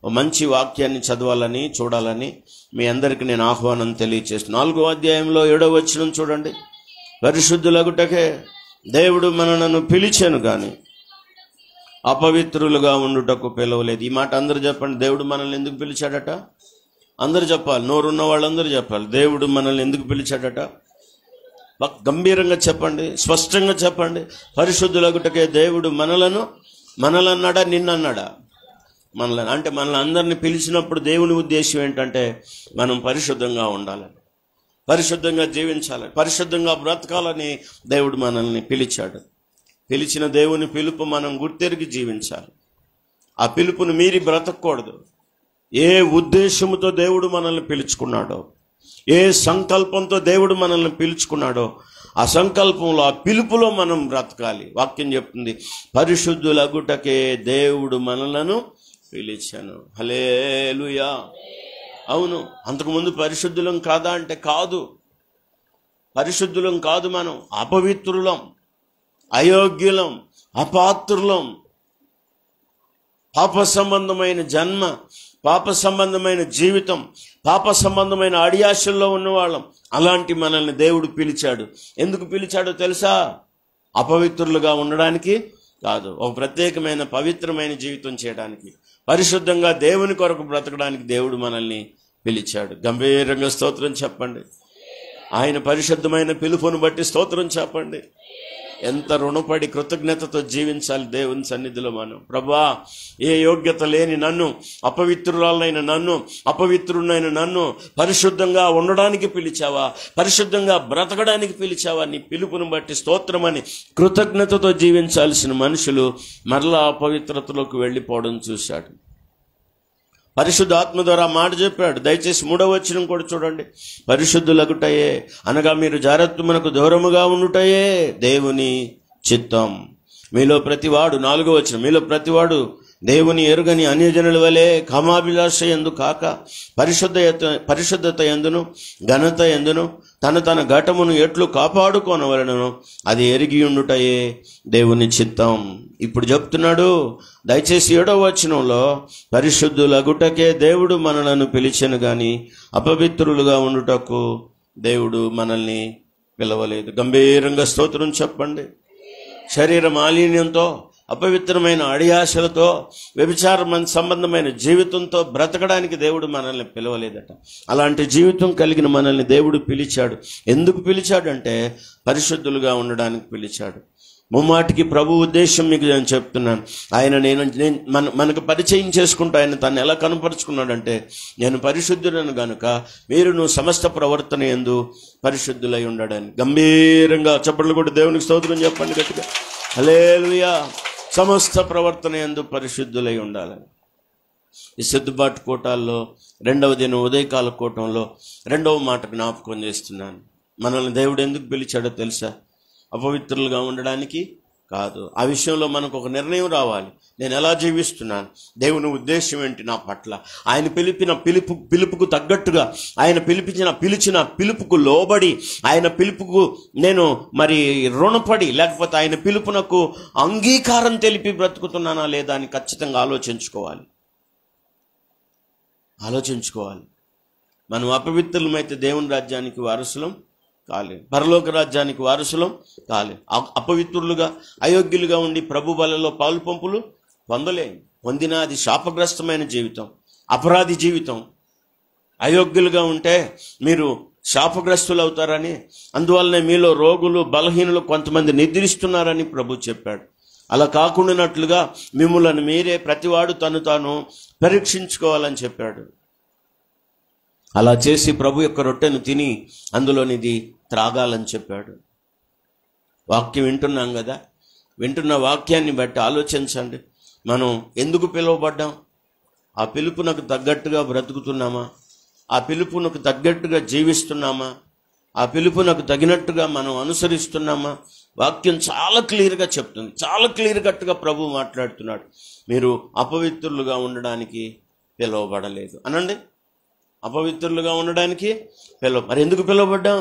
మంచి వాక్యాన్ని చదవాలని చూడాలని మీ అందరికీ నేను ఆహ్వానం తెలియచేస్తున్నాను. 4వ అధ్యాయంలో 7వ వచనం చూడండి. పరిశుద్ధులగుటకే దేవుడు మనలను పిలిచాను కానీ అపవిత్రులుగా ఉండుటకు పిలవలేదు. ఈ మాట అందరూ చెప్పండి. దేవుడు మనల్ని ఎందుకు పిలిచాడట? అందరూ చెప్పాలి, నోరున్న వాళ్ళందరూ చెప్పాలి. దేవుడు మనల్ని ఎందుకు పిలిచాడట? గంభీరంగా చెప్పండి, స్పష్టంగా చెప్పండి. పరిశుద్ధులగుటకే దేవుడు మనలన్నాడా, నిన్నన్నాడా? మనల్ని అంటే మనల్ని అందరినీ పిలిచినప్పుడు దేవుని ఉద్దేశం ఏంటంటే మనం పరిశుద్ధంగా ఉండాలని, పరిశుద్ధంగా జీవించాలని, పరిశుద్ధంగా బ్రతకాలని దేవుడు మనల్ని పిలిచాడు. పిలిచిన దేవుని పిలుపు మనం గుర్తెరిగి జీవించాలి. ఆ పిలుపును మీరి బ్రతకూడదు. ఏ ఉద్దేశముతో దేవుడు మనల్ని పిలుచుకున్నాడో, ఏ సంకల్పంతో దేవుడు మనల్ని పిలుచుకున్నాడో ఆ సంకల్పంలో, ఆ పిలుపులో మనం బ్రతకాలి. వాక్యం చెప్తుంది, పరిశుద్ధులగుటకే దేవుడు మనలను పిలిచాను. హల్లెలూయా. అవును, అంతకుముందు పరిశుద్ధులం కాదా అంటే కాదు. పరిశుద్ధులం కాదు, మనం అపవిత్రులం, అయోగ్యులం, అపాత్రులం. పాప సంబంధమైన జన్మ, పాప సంబంధమైన జీవితం, పాప సంబంధమైన అడియాశల్లో ఉన్నవాళ్ళం. అలాంటి మనల్ని దేవుడు పిలిచాడు. ఎందుకు పిలిచాడో తెలుసా? అపవిత్రులుగా ఉండడానికి కాదు, ఒక ప్రత్యేకమైన పవిత్రమైన జీవితం చేయడానికి, పరిశుద్ధంగా దేవుని కొరకు బ్రతకడానికి దేవుడు మనల్ని పిలిచాడు. గంభీరంగా స్తోత్రం చెప్పండి. ఆయన పరిశుద్ధమైన పిలుపును బట్టి స్తోత్రం చెప్పండి. ఎంత రుణపడి కృతజ్ఞతతో జీవించాలి దేవుని సన్నిధిలో మనం. ప్రభువా, ఏ యోగ్యత లేని నన్ను, అపవిత్రురాలైన నన్ను, అపవిత్రుడైన నన్ను పరిశుద్ధంగా ఉండడానికి పిలిచావా, పరిశుద్ధంగా బ్రతకడానికి పిలిచావా, నీ పిలుపును బట్టి స్తోత్రమని కృతజ్ఞతతో జీవించాల్సిన మనుషులు మరలా అపవిత్రతలోకి వెళ్ళిపోవడం చూశాడు. పరిశుద్ధ ఆత్మ ద్వారా మాట చెప్పాడు. దయచేసి 3వ వచనం కూడా చూడండి. పరిశుద్ధులగుటయే అనగా మీరు జారత్వమునకు దూరముగా ఉండుటయే దేవుని చిత్తం. మీలో ప్రతివాడు, 4వ వచనం, మీలో ప్రతివాడు దేవుని ఎరుగని అన్యజనుల వలె కామాభిలాష యందు కాక పరిశుద్ధత యందును ఘనత యందును తన ఘటమును ఎట్లు కాపాడుకోనవలెనో అది ఎరిగి ఉండుటయే దేవుని చిత్తం. ఇప్పుడు చెప్తున్నాడు. దయచేసి 7వ వచనంలో పరిశుద్ధులగుటకే దేవుడు మనలను పిలిచెను గాని అపవిత్రులుగా ఉండుటకు దేవుడు మనల్ని పిలవలేదు. గంభీరంగా స్తోత్రం చెప్పండి. శరీర మాలిన్యంతో, అపవిత్రమైన అడియాశలతో, వ్యభిచార సంబంధమైన జీవితంతో బ్రతకడానికి దేవుడు మనల్ని పిలవలేదట. అలాంటి జీవితం కలిగిన మనల్ని దేవుడు పిలిచాడు. ఎందుకు పిలిచాడంటే పరిశుద్ధులుగా ఉండడానికి పిలిచాడు. ముమ్మాటికి ప్రభు ఉద్దేశం మీకు నేను చెప్తున్నాను. ఆయన మనకు పరిచయం చేసుకుంటూ ఆయన తను ఎలా కనపరుచుకున్నాడంటే, నేను పరిశుద్ధులను గనుక మీరు సమస్త ప్రవర్తన యందు పరిశుద్ధులై ఉండడానికి. గంభీరంగా చప్పట్లు కూడా దేవునికి స్తోత్రం చెప్పండి గట్టిగా. హల్లెలూయా. సమస్త ప్రవర్తన యందు పరిశుద్ధులై ఉండాలని. ఈ సిద్ధబాటు కూటాల్లో 2వ దినం ఉదయకాల కూటంలో 2వ మాట జ్ఞాపకం చేస్తున్నాను. మనల్ని దేవుడు ఎందుకు పిలిచాడో తెలుసా? అపవిత్రులుగా ఉండడానికి కాదు. ఆ విషయంలో మనకు ఒక నిర్ణయం రావాలి. నేను ఎలా జీవిస్తున్నాను, దేవుని ఉద్దేశం ఏంటి నా పట్ల, ఆయన పిలుపుకు తగ్గట్టుగా, ఆయన పిలిచిన పిలుపుకు లోబడి, ఆయన పిలుపుకు నేను మరి రుణపడి, లేకపోతే ఆయన పిలుపునకు అంగీకారం తెలిపి బ్రతుకుతున్నానా లేదా అని ఖచ్చితంగా ఆలోచించుకోవాలి. మనం అపవిత్రులమైతే దేవుని రాజ్యానికి వారసులం కాలే, పరలోక రాజ్యానికి వారసులం కాలే. అపవిత్రులుగా అయోగ్యులుగా ఉండి ప్రభు బలలో పాలు పంపులు పొందిన అది శాపగ్రస్తమైన జీవితం, అపరాధి జీవితం. అయోగ్యులుగా ఉంటే మీరు శాపగ్రస్తులు అవుతారని, అందువల్లనే మీలో రోగులు బలహీనులు కొంతమంది నిద్రిస్తున్నారని ప్రభు చెప్పాడు. అలా కాకుండానట్లుగా మిమ్ములను మీరే ప్రతివాడు తాను పరీక్షించుకోవాలని చెప్పాడు. అలా చేసి ప్రభు యొక్క రొట్టెను తిని అందులోనిది త్రాగాలని చెప్పాడు. వాక్యం వింటున్నాం కదా, వింటున్న వాక్యాన్ని బట్టి ఆలోచించండి. మనం ఎందుకు పిలువబడ్డాం? ఆ పిలుపునకు తగ్గట్టుగా బ్రతుకుతున్నామా? ఆ పిలుపునకు తగ్గట్టుగా జీవిస్తున్నామా? ఆ పిలుపునకు తగినట్టుగా మనం అనుసరిస్తున్నామా? వాక్యం చాలా క్లియర్గా చెప్తుంది, చాలా క్లియర్ కట్గా ప్రభు మాట్లాడుతున్నాడు. మీరు అపవిత్రులుగా ఉండడానికి పిలువబడలేదు అనండి. అపవిత్రులుగా ఉండడానికి మరి ఎందుకు పిలువబడ్డాం?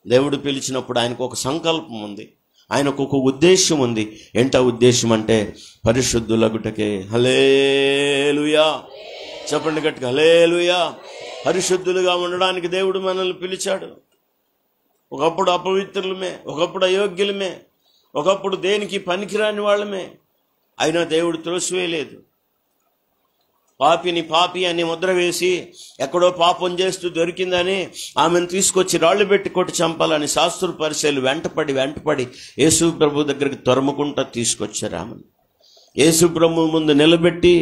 దేవుడు పిలిచినప్పుడు ఆయనకు ఒక సంకల్పం ఉంది, ఆయనకు ఒక ఉద్దేశం ఉంది. ఏంటా ఉద్దేశం అంటే పరిశుద్ధులగుటకే. హల్లెలూయా. చెప్పండి గట్టిగా, హల్లెలూయా. పరిశుద్ధులుగా ఉండడానికి దేవుడు మనల్ని పిలిచాడు. ఒకప్పుడు అపవిత్రులమే, ఒకప్పుడు అయోగ్యులమే, ఒకప్పుడు దేనికి పనికిరాని వాళ్ళమే. అయినా దేవుడు త్రోసివేయలేదు. పాపి అని ముద్ర వేసి ఎక్కడో పాపం చేస్తూ దొరికిందని ఆమెను తీసుకొచ్చి రాళ్లు పెట్టి కొట్టి చంపాలని శాస్త్రుల పరిచయులు వెంటపడి యేసు ప్రభు దగ్గరికి తరుముకుంటా తీసుకొచ్చారు. ఆమెను యేసు ప్రభు ముందు నిలబెట్టి,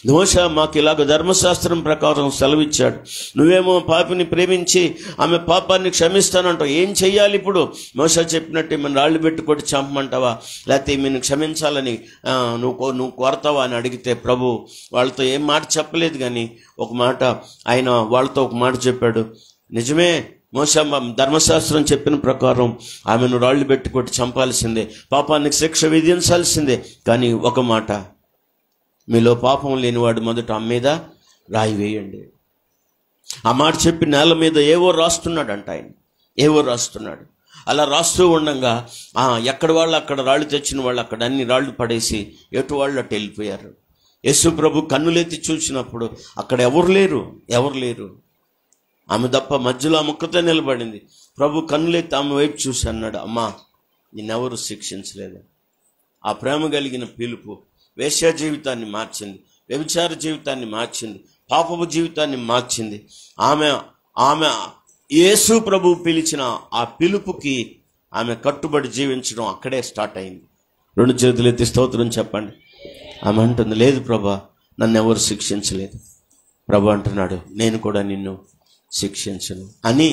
మోషే మాకు ఇలాగ ధర్మశాస్త్రం ప్రకారం సెలవిచ్చాడు, నువ్వేమో పాపిని ప్రేమించి ఆమె పాపాన్ని క్షమిస్తానంటావు, ఏం చెయ్యాలి ఇప్పుడు? మోషే చెప్పినట్టు మన రాళ్ళు పెట్టుకొని చంపమంటావా, లేకపోతే ఈమెను క్షమించాలని నువ్వు కోరతావా అని అడిగితే ప్రభు వాళ్ళతో ఏం మాట చెప్పలేదు. కానీ ఒక మాట ఆయన వాళ్ళతో ఒక మాట చెప్పాడు, నిజమే మోషే ధర్మశాస్త్రం చెప్పిన ప్రకారం ఆమెను రాళ్లు పెట్టుకొట్టి చంపాల్సిందే, పాపానికి శిక్ష విధించాల్సిందే. కానీ ఒక మాట, మీలో పాపం లేనివాడు మొదట ఆమె మీద రాయి వేయండి. ఆ మాట చెప్పి నేల మీద ఏవో రాస్తున్నాడంట. ఆయన ఏవో రాస్తున్నాడు. అలా రాస్తూ ఉండగా ఎక్కడ వాళ్ళు అక్కడ రాళ్ళు తెచ్చిన వాళ్ళు అక్కడ అన్ని రాళ్ళు పడేసి ఎటు వాళ్ళు అటు వెళ్ళిపోయారు. యేసు ప్రభు కన్నులెత్తి చూసినప్పుడు అక్కడ ఎవరు లేరు. ఆమె తప్ప మధ్యలో ఆ ముక్కతో నిలబడింది. ప్రభు కన్నులెత్తి ఆమె వైపు చూసి అన్నాడు, అమ్మా నిన్నెవరు శిక్షించలేదు. ఆ ప్రేమ కలిగిన పిలుపు వేశ్య జీవితాన్ని మార్చింది, వ్యభిచార జీవితాన్ని మార్చింది, పాపపు జీవితాన్ని మార్చింది. ఆమె యేసు ప్రభు పిలిచిన ఆ పిలుపుకి ఆమె కట్టుబడి జీవించడం అక్కడే స్టార్ట్ అయింది. 2 చేతులు ఎత్తి స్తోత్రం చెప్పండి. ఆమె అంటుంది, లేదు ప్రభా, నన్ను ఎవరు శిక్షించలేదు. ప్రభు అంటున్నాడు, నేను కూడా నిన్ను శిక్షించను అని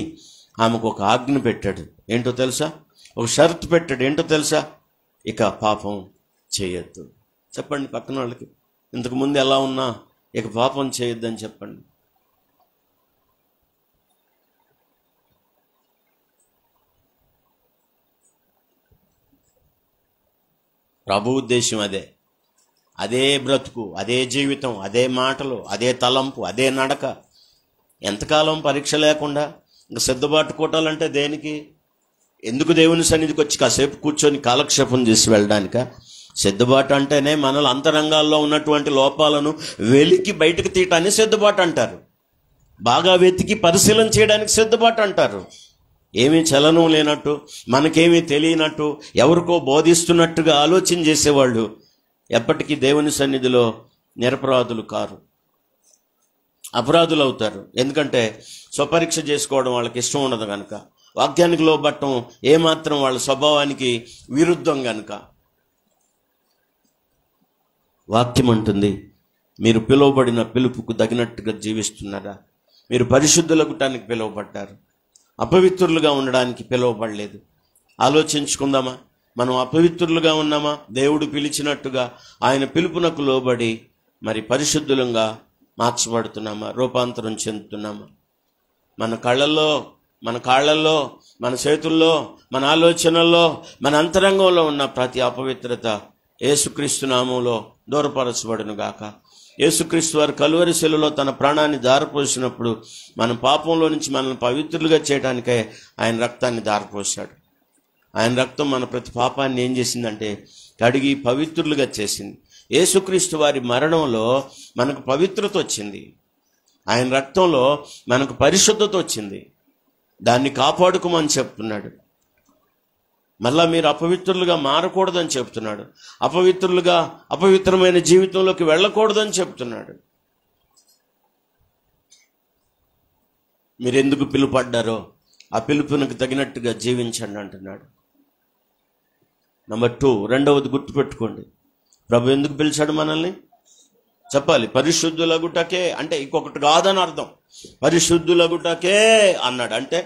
ఆమెకు ఒక ఆజ్ఞ పెట్టాడు. ఏంటో తెలుసా? ఒక షరతు పెట్టాడు. ఏంటో తెలుసా? ఇక పాపం చేయొద్దు. చెప్పండి పక్కన వాళ్ళకి, ఇంతకు ముందు ఎలా ఉన్నా ఇక పాపం చేయొద్దని చెప్పండి. ప్రభు ఉద్దేశం అదే. అదే బ్రతుకు, అదే జీవితం, అదే మాటలు, అదే తలంపు, అదే నడక. ఎంతకాలం పరీక్ష లేకుండా ఇంకా సిద్ధపాటు కొట్టాలంటే దేనికి? ఎందుకు దేవుని సన్నిధికి వచ్చి కాసేపు కూర్చొని కాలక్షేపం చేసి వెళ్ళడానిక? సిద్ధపాటు అంటేనే మనల అంతరంగాల్లో ఉన్నటువంటి లోపాలను వెలికి బయటకు తీయటాన్ని సిద్ధపాటు అంటారు. బాగా వెతికి పరిశీలన చేయడానికి సిద్ధపాటు అంటారు. ఏమీ చలనం లేనట్టు, మనకేమీ తెలియనట్టు, ఎవరికో బోధిస్తున్నట్టుగా ఆలోచన చేసేవాళ్ళు ఎప్పటికీ దేవుని సన్నిధిలో నిరపరాధులు కారు, అపరాధులు అవుతారు. ఎందుకంటే స్వపరీక్ష చేసుకోవడం వాళ్ళకి ఇష్టం ఉండదు కనుక, వాక్యానికి లోబట్టం ఏమాత్రం వాళ్ళ స్వభావానికి విరుద్ధం కనుక. వాక్యం అంటుంది, మీరు పిలువబడిన పిలుపుకు తగినట్టుగా జీవిస్తున్నారా? మీరు పరిశుద్ధులగుటానికి పిలువబడ్డారు, అపవిత్రులుగా ఉండడానికి పిలువబడలేదు. ఆలోచించుకుందామా? మనం అపవిత్రులుగా ఉన్నామా? దేవుడు పిలిచినట్టుగా ఆయన పిలుపునకు లోబడి మరి పరిశుద్ధులంగా మార్చబడుతున్నామా? రూపాంతరం చెందుతున్నామా? మన కళ్ళల్లో, మన కాళ్ళల్లో, మన చేతుల్లో, మన ఆలోచనల్లో, మన అంతరంగంలో ఉన్న ప్రతి అపవిత్రత యేసుక్రీస్తు నామంలో దూరపరచబడును గాక. యేసుక్రీస్తు వారు కలువరి శిలువలో తన ప్రాణాన్ని దారపోసినప్పుడు మన పాపంలో నుంచి మనల్ని పవిత్రులుగా చేయడానికే ఆయన రక్తాన్ని దారపోసాడు. ఆయన రక్తం మన ప్రతి పాపాన్ని ఏం చేసిందంటే కడిగి పవిత్రులుగా చేసింది. యేసుక్రీస్తు వారి మరణంలో మనకు పవిత్రత వచ్చింది. ఆయన రక్తంలో మనకు పరిశుద్ధత వచ్చింది. దాన్ని కాపాడుకోమని చెప్తున్నాడు. మళ్ళా మీరు అపవిత్రులుగా మారకూడదని చెప్తున్నాడు. అపవిత్రమైన జీవితంలోకి వెళ్ళకూడదని చెప్తున్నాడు. మీరెందుకు పిలుపడ్డారో ఆ పిలుపునకు తగినట్టుగా జీవించండి అంటున్నాడు. నెంబర్ 2, రెండవది గుర్తుపెట్టుకోండి. ప్రభు ఎందుకు పిలిచాడు మనల్ని? చెప్పాలి. పరిశుద్ధులగుటకే అంటే ఇంకొకటి కాదని అర్థం. పరిశుద్ధులగుటకే అన్నాడు అంటే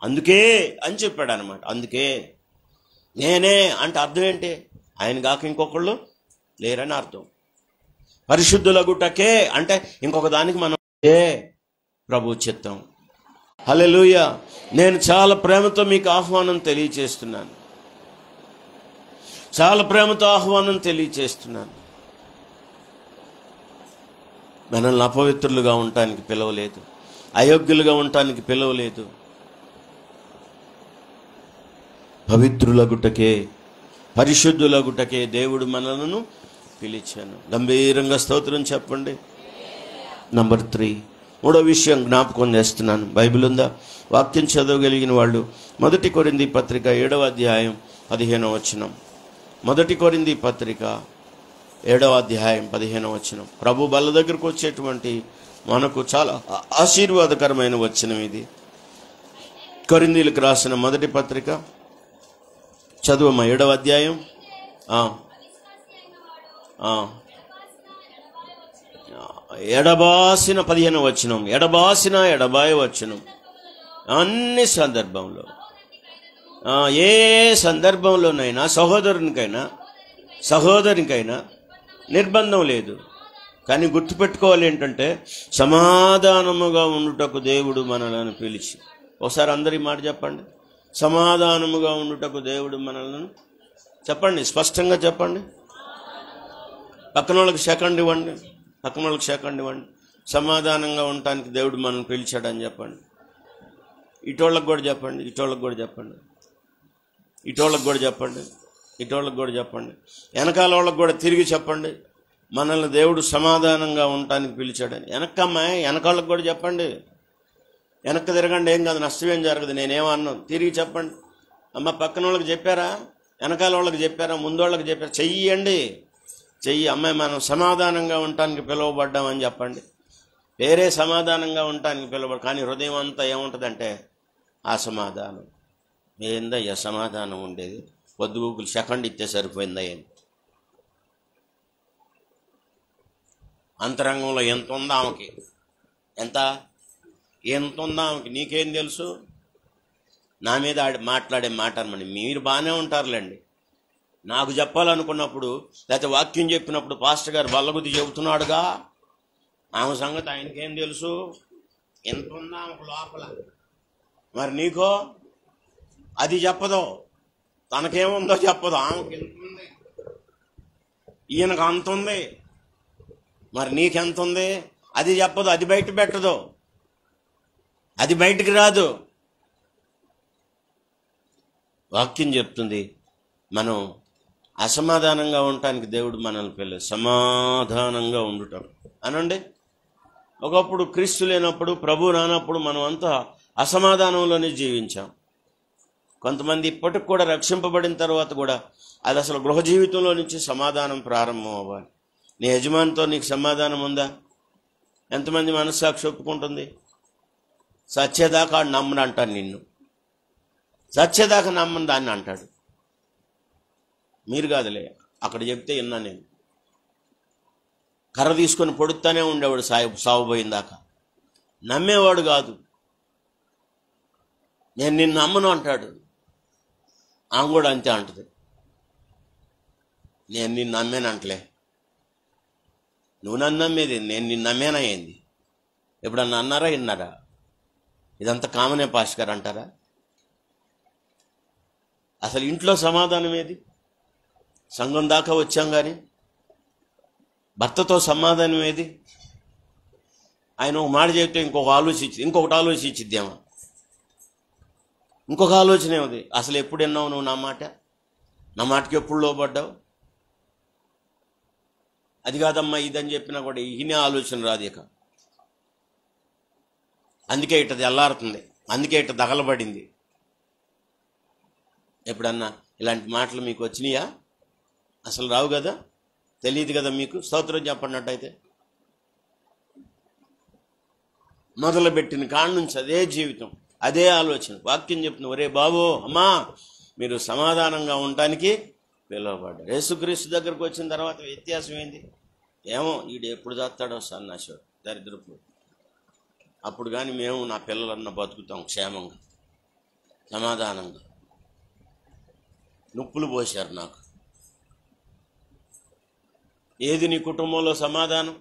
అందుకే అని చెప్పాడు అనమాట. అందుకే నేనే అంటే అర్థం ఏంటి? ఆయన కాక ఇంకొకళ్ళు లేరని అర్థం. పరిశుద్ధులగుటకే అంటే ఇంకొక దానికి మనం ప్రభు చిత్తం. హల్లెలూయా. నేను చాలా ప్రేమతో మీకు ఆహ్వానం తెలియచేస్తున్నాను. చాలా ప్రేమతో ఆహ్వానం తెలియచేస్తున్నాను. మనల్ని అపవిత్రులుగా ఉండటానికి పిలవలేదు, అయోగ్యులుగా ఉండటానికి పిలవలేదు. పవిత్రులగుటకే, పరిశుద్ధులగుటకే దేవుడు మనలను పిలిచాను. గంభీరంగా స్తోత్రం చెప్పండి. నంబర్ 3, మూడో విషయం జ్ఞాపకం చేస్తున్నాను. బైబిల్ ఉందా? వాక్యం చదవగలిగిన వాళ్ళు 1 కొరింథీ పత్రిక 7వ అధ్యాయం 15వ వచనం. 1 కొరింథీ పత్రిక 7వ అధ్యాయం 15వ వచనం. ప్రభు బల్ల దగ్గరకు వచ్చేటువంటి మనకు చాలా ఆశీర్వాదకరమైన వచనం ఇది. కొరింథీలకు రాసిన 1 పత్రిక చదువమ్మా. 7వ అధ్యాయం ఎడబాసిన 15వ వచనం. ఎడబాసిన ఎడబాయ వచనం. అన్ని సందర్భంలో, ఏ సందర్భంలోనైనా సహోదరునికైనా నిర్బంధం లేదు. కానీ గుర్తుపెట్టుకోవాలి ఏంటంటే సమాధానముగా ఉండుటకు దేవుడు మనలను పిలిచి. ఒకసారి అందరి మాట చెప్పండి. సమాధానముగా ఉండుటకు దేవుడు మనలను, చెప్పండి, స్పష్టంగా చెప్పండి. పక్కన వాళ్ళకి సెకండ్ ఇవ్వండి. సమాధానంగా ఉండటానికి దేవుడు మనల్ని పిలిచాడని చెప్పండి. ఇటోళ్ళకి కూడా చెప్పండి. వెనకాల వాళ్ళకి కూడా తిరిగి చెప్పండి, మనల్ని దేవుడు సమాధానంగా ఉండటానికి పిలిచాడని. వెనకాళ్ళకి కూడా చెప్పండి. వెనక్కి తిరగండి, ఏం కాదు, నష్టం ఏం జరగదు. నేనేమన్నాను తిరిగి చెప్పండి. అమ్మ పక్కన వాళ్ళకి చెప్పారా, వెనకాల వాళ్ళకి చెప్పారా, ముందోళ్ళకి చెప్పారా? చెయ్యి అమ్మాయి, మనం సమాధానంగా ఉండటానికి పిలువబడ్డామని చెప్పండి. వేరే సమాధానంగా ఉండటానికి పిలువబడ్డ, కానీ హృదయం అంతా ఏముంటుందంటే అసమాధానం. ఏందయ్యా సమాధానం ఉండేది? పొద్దుగూకులు సెకండ్ ఇస్తే సరిపోయిందయ్యా. అంతరంగంలో ఎంత ఉందా ఆమెకి? ఎంత ఉందా ఆమెకి? నీకేం తెలుసు? నా మీద మాట్లాడే మాట అనమాట. మీరు బాగానే ఉంటారులేండి. నాకు చెప్పాలనుకున్నప్పుడు లేకపోతే వాక్యం చెప్పినప్పుడు పాస్టర్ గారు బల్లగుద్ది చెబుతున్నాడుగా, ఆమె సంగతి ఆయనకేం తెలుసు? ఎంత ఉందా ఆమెకు లోపల? మరి నీకో అది చెప్పదు, తనకేముందో చెప్పదు. ఆమెకి ఎంత ఉంది, ఈయనకు అంత ఉంది, మరి నీకెంత ఉంది అది చెప్పదు. అది బయట పెట్టదు, అది బయటికి రాదు. వాక్యం చెప్తుంది మనం అసమాధానంగా ఉండటానికి దేవుడు మనల్ని పిల్లలు సమాధానంగా ఉండుతాం అనండి. ఒకప్పుడు క్రీస్తు లేనప్పుడు, ప్రభు రానప్పుడు మనం అంతా అసమాధానంలోనే జీవించాం. కొంతమంది ఇప్పటికి కూడా రక్షింపబడిన తర్వాత కూడా అది అసలు గృహ జీవితంలో నుంచి సమాధానం ప్రారంభం అవ్వాలి. నీ యజమానితో నీకు సమాధానం ఉందా? ఎంతమంది మనస్సాక్షి ఒప్పుకుంటుంది? సత్యదాకా నమ్మను అంటాడు నిన్ను, సత్యదాకా నమ్మను దాన్ని అంటాడు. మీరు కాదులే, అక్కడ చెప్తే విన్నా నేను. కర్ర తీసుకొని పొడుతానే ఉండేవాడు సాగు పోయిందాకా. నమ్మేవాడు కాదు. నేను నిన్ను నమ్మను అంటాడు. ఆమె కూడా అంతే అంటది, నేను నిన్ను నమ్మేనంటలే. నువ్వు నన్ను నమ్మేది, నేను నిన్ను నమ్మేనయ్యింది. ఎప్పుడన్నా అన్నారా? విన్నారా? ఇదంతా కామనే పాస్ గారు అంటారా? అసలు ఇంట్లో సమాధానం ఏది? సంఘం దాకా వచ్చాం కానీ భర్తతో సమాధానం ఏది? ఆయన ఒక మాట చెప్తే ఇంకొకటి ఆలోచించిద్దామా? ఇంకొక ఆలోచన ఏమిది? అసలు ఎప్పుడు విన్నావు నువ్వు నా మాటకి ఎప్పుడు లోబడ్డావు? అది కాదమ్మా ఇదని చెప్పినా కూడా ఈయనే ఆలోచన రాదు ఇక. అందుకే ఇట తెల్లారుతుంది, అందుకే ఇట దగలబడింది. ఎప్పుడన్నా ఇలాంటి మాటలు మీకు వచ్చినాయా? అసలు రావు కదా, తెలియదు కదా మీకు. స్తోత్రం చెప్పన్నట్టయితే మొదలుపెట్టిన కాడ నుంచి అదే జీవితం, అదే ఆలోచన. వాక్యం చెప్తున్నా, ఒరే బాబు అమ్మా మీరు సమాధానంగా ఉండటానికి పిలువబడ్డారు. యేసుక్రీస్తు దగ్గరకు వచ్చిన తర్వాత వ్యత్యాసం ఏంది? ఏమో ఈడు ఎప్పుడు చేస్తాడో సన్నాశోడు దరిద్రపు. అప్పుడు కానీ మేము నా పిల్లలన్న బతుకుతాం క్షేమంగా సమాధానంగా. నొప్పులు పోశారు నాకు. ఏది నీ కుటుంబంలో సమాధానం?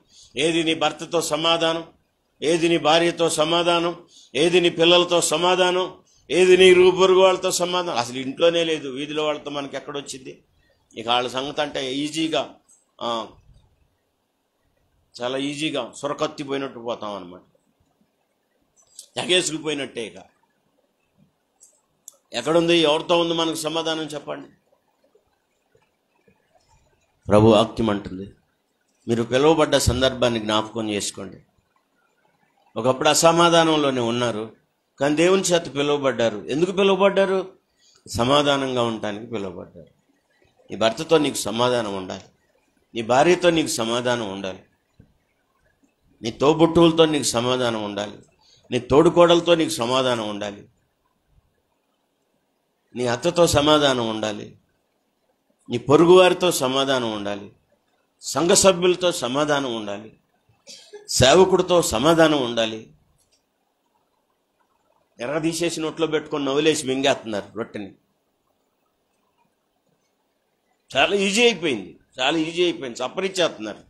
ఏది నీ భర్తతో సమాధానం? ఏది నీ భార్యతో సమాధానం? ఏది నీ పిల్లలతో సమాధానం? ఏది నీ రూపొరుగు వాళ్ళతో సమాధానం? అసలు ఇంట్లోనే లేదు, వీధిలో వాళ్ళతో మనకి ఎక్కడొచ్చింది? ఇక వాళ్ళ సంగతి అంటే ఈజీగా, చాలా ఈజీగా సొరకత్తిపోయినట్టు పోతాం అన్నమాట, ఎగేసుకుపోయినట్టే. ఇక ఎక్కడుంది, ఎవరితో ఉంది మనకు సమాధానం చెప్పండి? ప్రభు వాక్యం అంటుంది, మీరు పిలువబడ్డ సందర్భాన్ని జ్ఞాపకం చేసుకోండి. ఒకప్పుడు అసమాధానంలోనే ఉన్నారు, కానీ దేవుని చేత పిలువబడ్డారు. ఎందుకు పిలువబడ్డారు? సమాధానంగా ఉండటానికి పిలువబడ్డారు. నీ భర్తతో నీకు సమాధానం ఉండాలి, నీ భార్యతో నీకు సమాధానం ఉండాలి, నీ తోబుట్టువులతో నీకు సమాధానం ఉండాలి, నీ తోడుకోడలతో నీకు సమాధానం ఉండాలి, నీ అత్తతో సమాధానం ఉండాలి, నీ పొరుగువారితో సమాధానం ఉండాలి, సంఘ సభ్యులతో సమాధానం ఉండాలి, సేవకుడితో సమాధానం ఉండాలి. ఎర్రదీసేసి నోట్లో పెట్టుకొని నవ్వులేసి మింగేస్తున్నారు రొట్టెని. చాలా ఈజీ అయిపోయింది, చప్పరిచ్చేస్తున్నారు.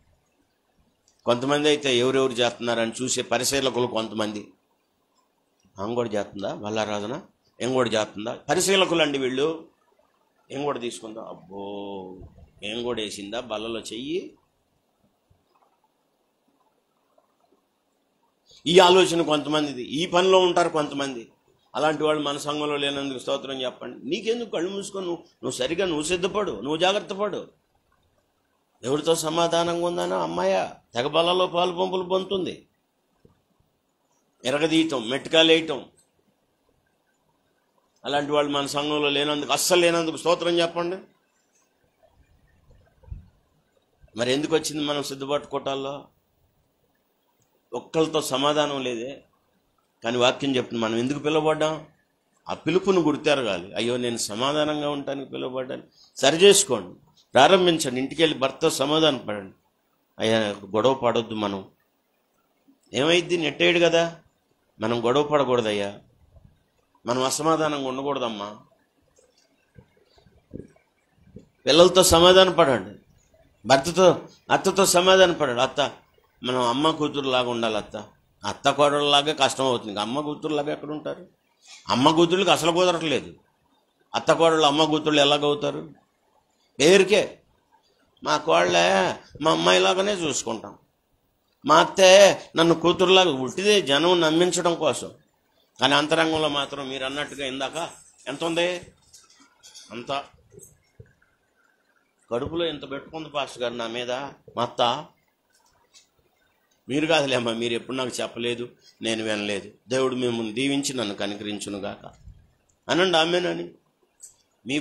కొంతమంది అయితే ఎవరెవరు చేస్తున్నారని చూసే పరిశీలకులు కొంతమంది, ఆమె కూడా చేస్తుందా బల్లారాజన, ఏం కూడా చేస్తుందా? పరిశీలకులు అండి వీళ్ళు. ఏం కూడా తీసుకుందా? అబ్బో ఏం కూడా వేసిందా బల్లలో చెయ్యి? ఈ ఆలోచన కొంతమందిది. ఈ పనిలో ఉంటారు కొంతమంది. అలాంటి వాళ్ళు మన సంఘంలో లేనందుకు స్తోత్రం చెప్పండి. నీకెందుకు? కళ్ళు మూసుకొని నువ్వు సరిగా సిద్ధపడు, నువ్వు జాగ్రత్త పడు. ఎవరితో సమాధానంగా ఉందానో అమ్మాయ తెగ బలలో పాలు పంపులు పొందుతుంది. ఎరగదీయటం, మెట్టికాలేయటం. అలాంటి వాళ్ళు మన సంఘంలో లేనందుకు, అస్సలు లేనందుకు స్తోత్రం చెప్పండి. మరి ఎందుకు వచ్చింది మనం సిద్ధపాటు కొట్టాల్లో? ఒక్కరితో సమాధానం లేదే. కానీ వాక్యం చెప్తుంది మనం ఎందుకు పిలువబడ్డాం? ఆ పిలుపును గుర్తెరగాలి. అయ్యో నేను సమాధానంగా ఉండటానికి పిలువబడ్డాను. సరి చేసుకోండి, ప్రారంభించండి. ఇంటికి వెళ్ళి భర్త సమాధానం పడండి. అయ్యా గొడవ పడొద్దు, మనం ఏమైద్ది నెట్టేయడు కదా, మనం గొడవ పడకూడదయ్యా, మనం అసమాధానంగా ఉండకూడదమ్మా. పిల్లలతో సమాధానం పడండి, భర్తతో అత్తతో సమాధానం పడండి. అత్త మనం అమ్మ కూతురులాగా ఉండాలి, అత్త కోడళ్ళలాగా కష్టం అవుతుంది. అమ్మ కూతురులాగా ఎక్కడ ఉంటారు? అమ్మ కూతుళ్ళకి అసలు కుదరట్లేదు. అత్త కోడళ్ళు అమ్మ కూతుళ్ళు ఎలాగవుతారు? పేరుకే. మా కోళ్ళే మా అమ్మాయిలాగానే చూసుకుంటాం, మా అత్తే నన్ను కూతురులాగా. ఉట్టిదే జనం నమ్మించడం కోసం. కానీ అంతరంగంలో మాత్రం మీరు అన్నట్టుగా ఇందాక ఎంత ఉంది, అంత కడుపులో ఇంత పెట్టుకుంది పాస్టర్ గారు నా మీద మా అత్త. మీరు కాదులేమ్మా, మీరు ఎప్పుడు నాకు చెప్పలేదు, నేను వినలేదు. దేవుడు మిమ్మల్ని దీవించి నన్ను కనికరించునుగాక అనండి ఆమెనని. మీ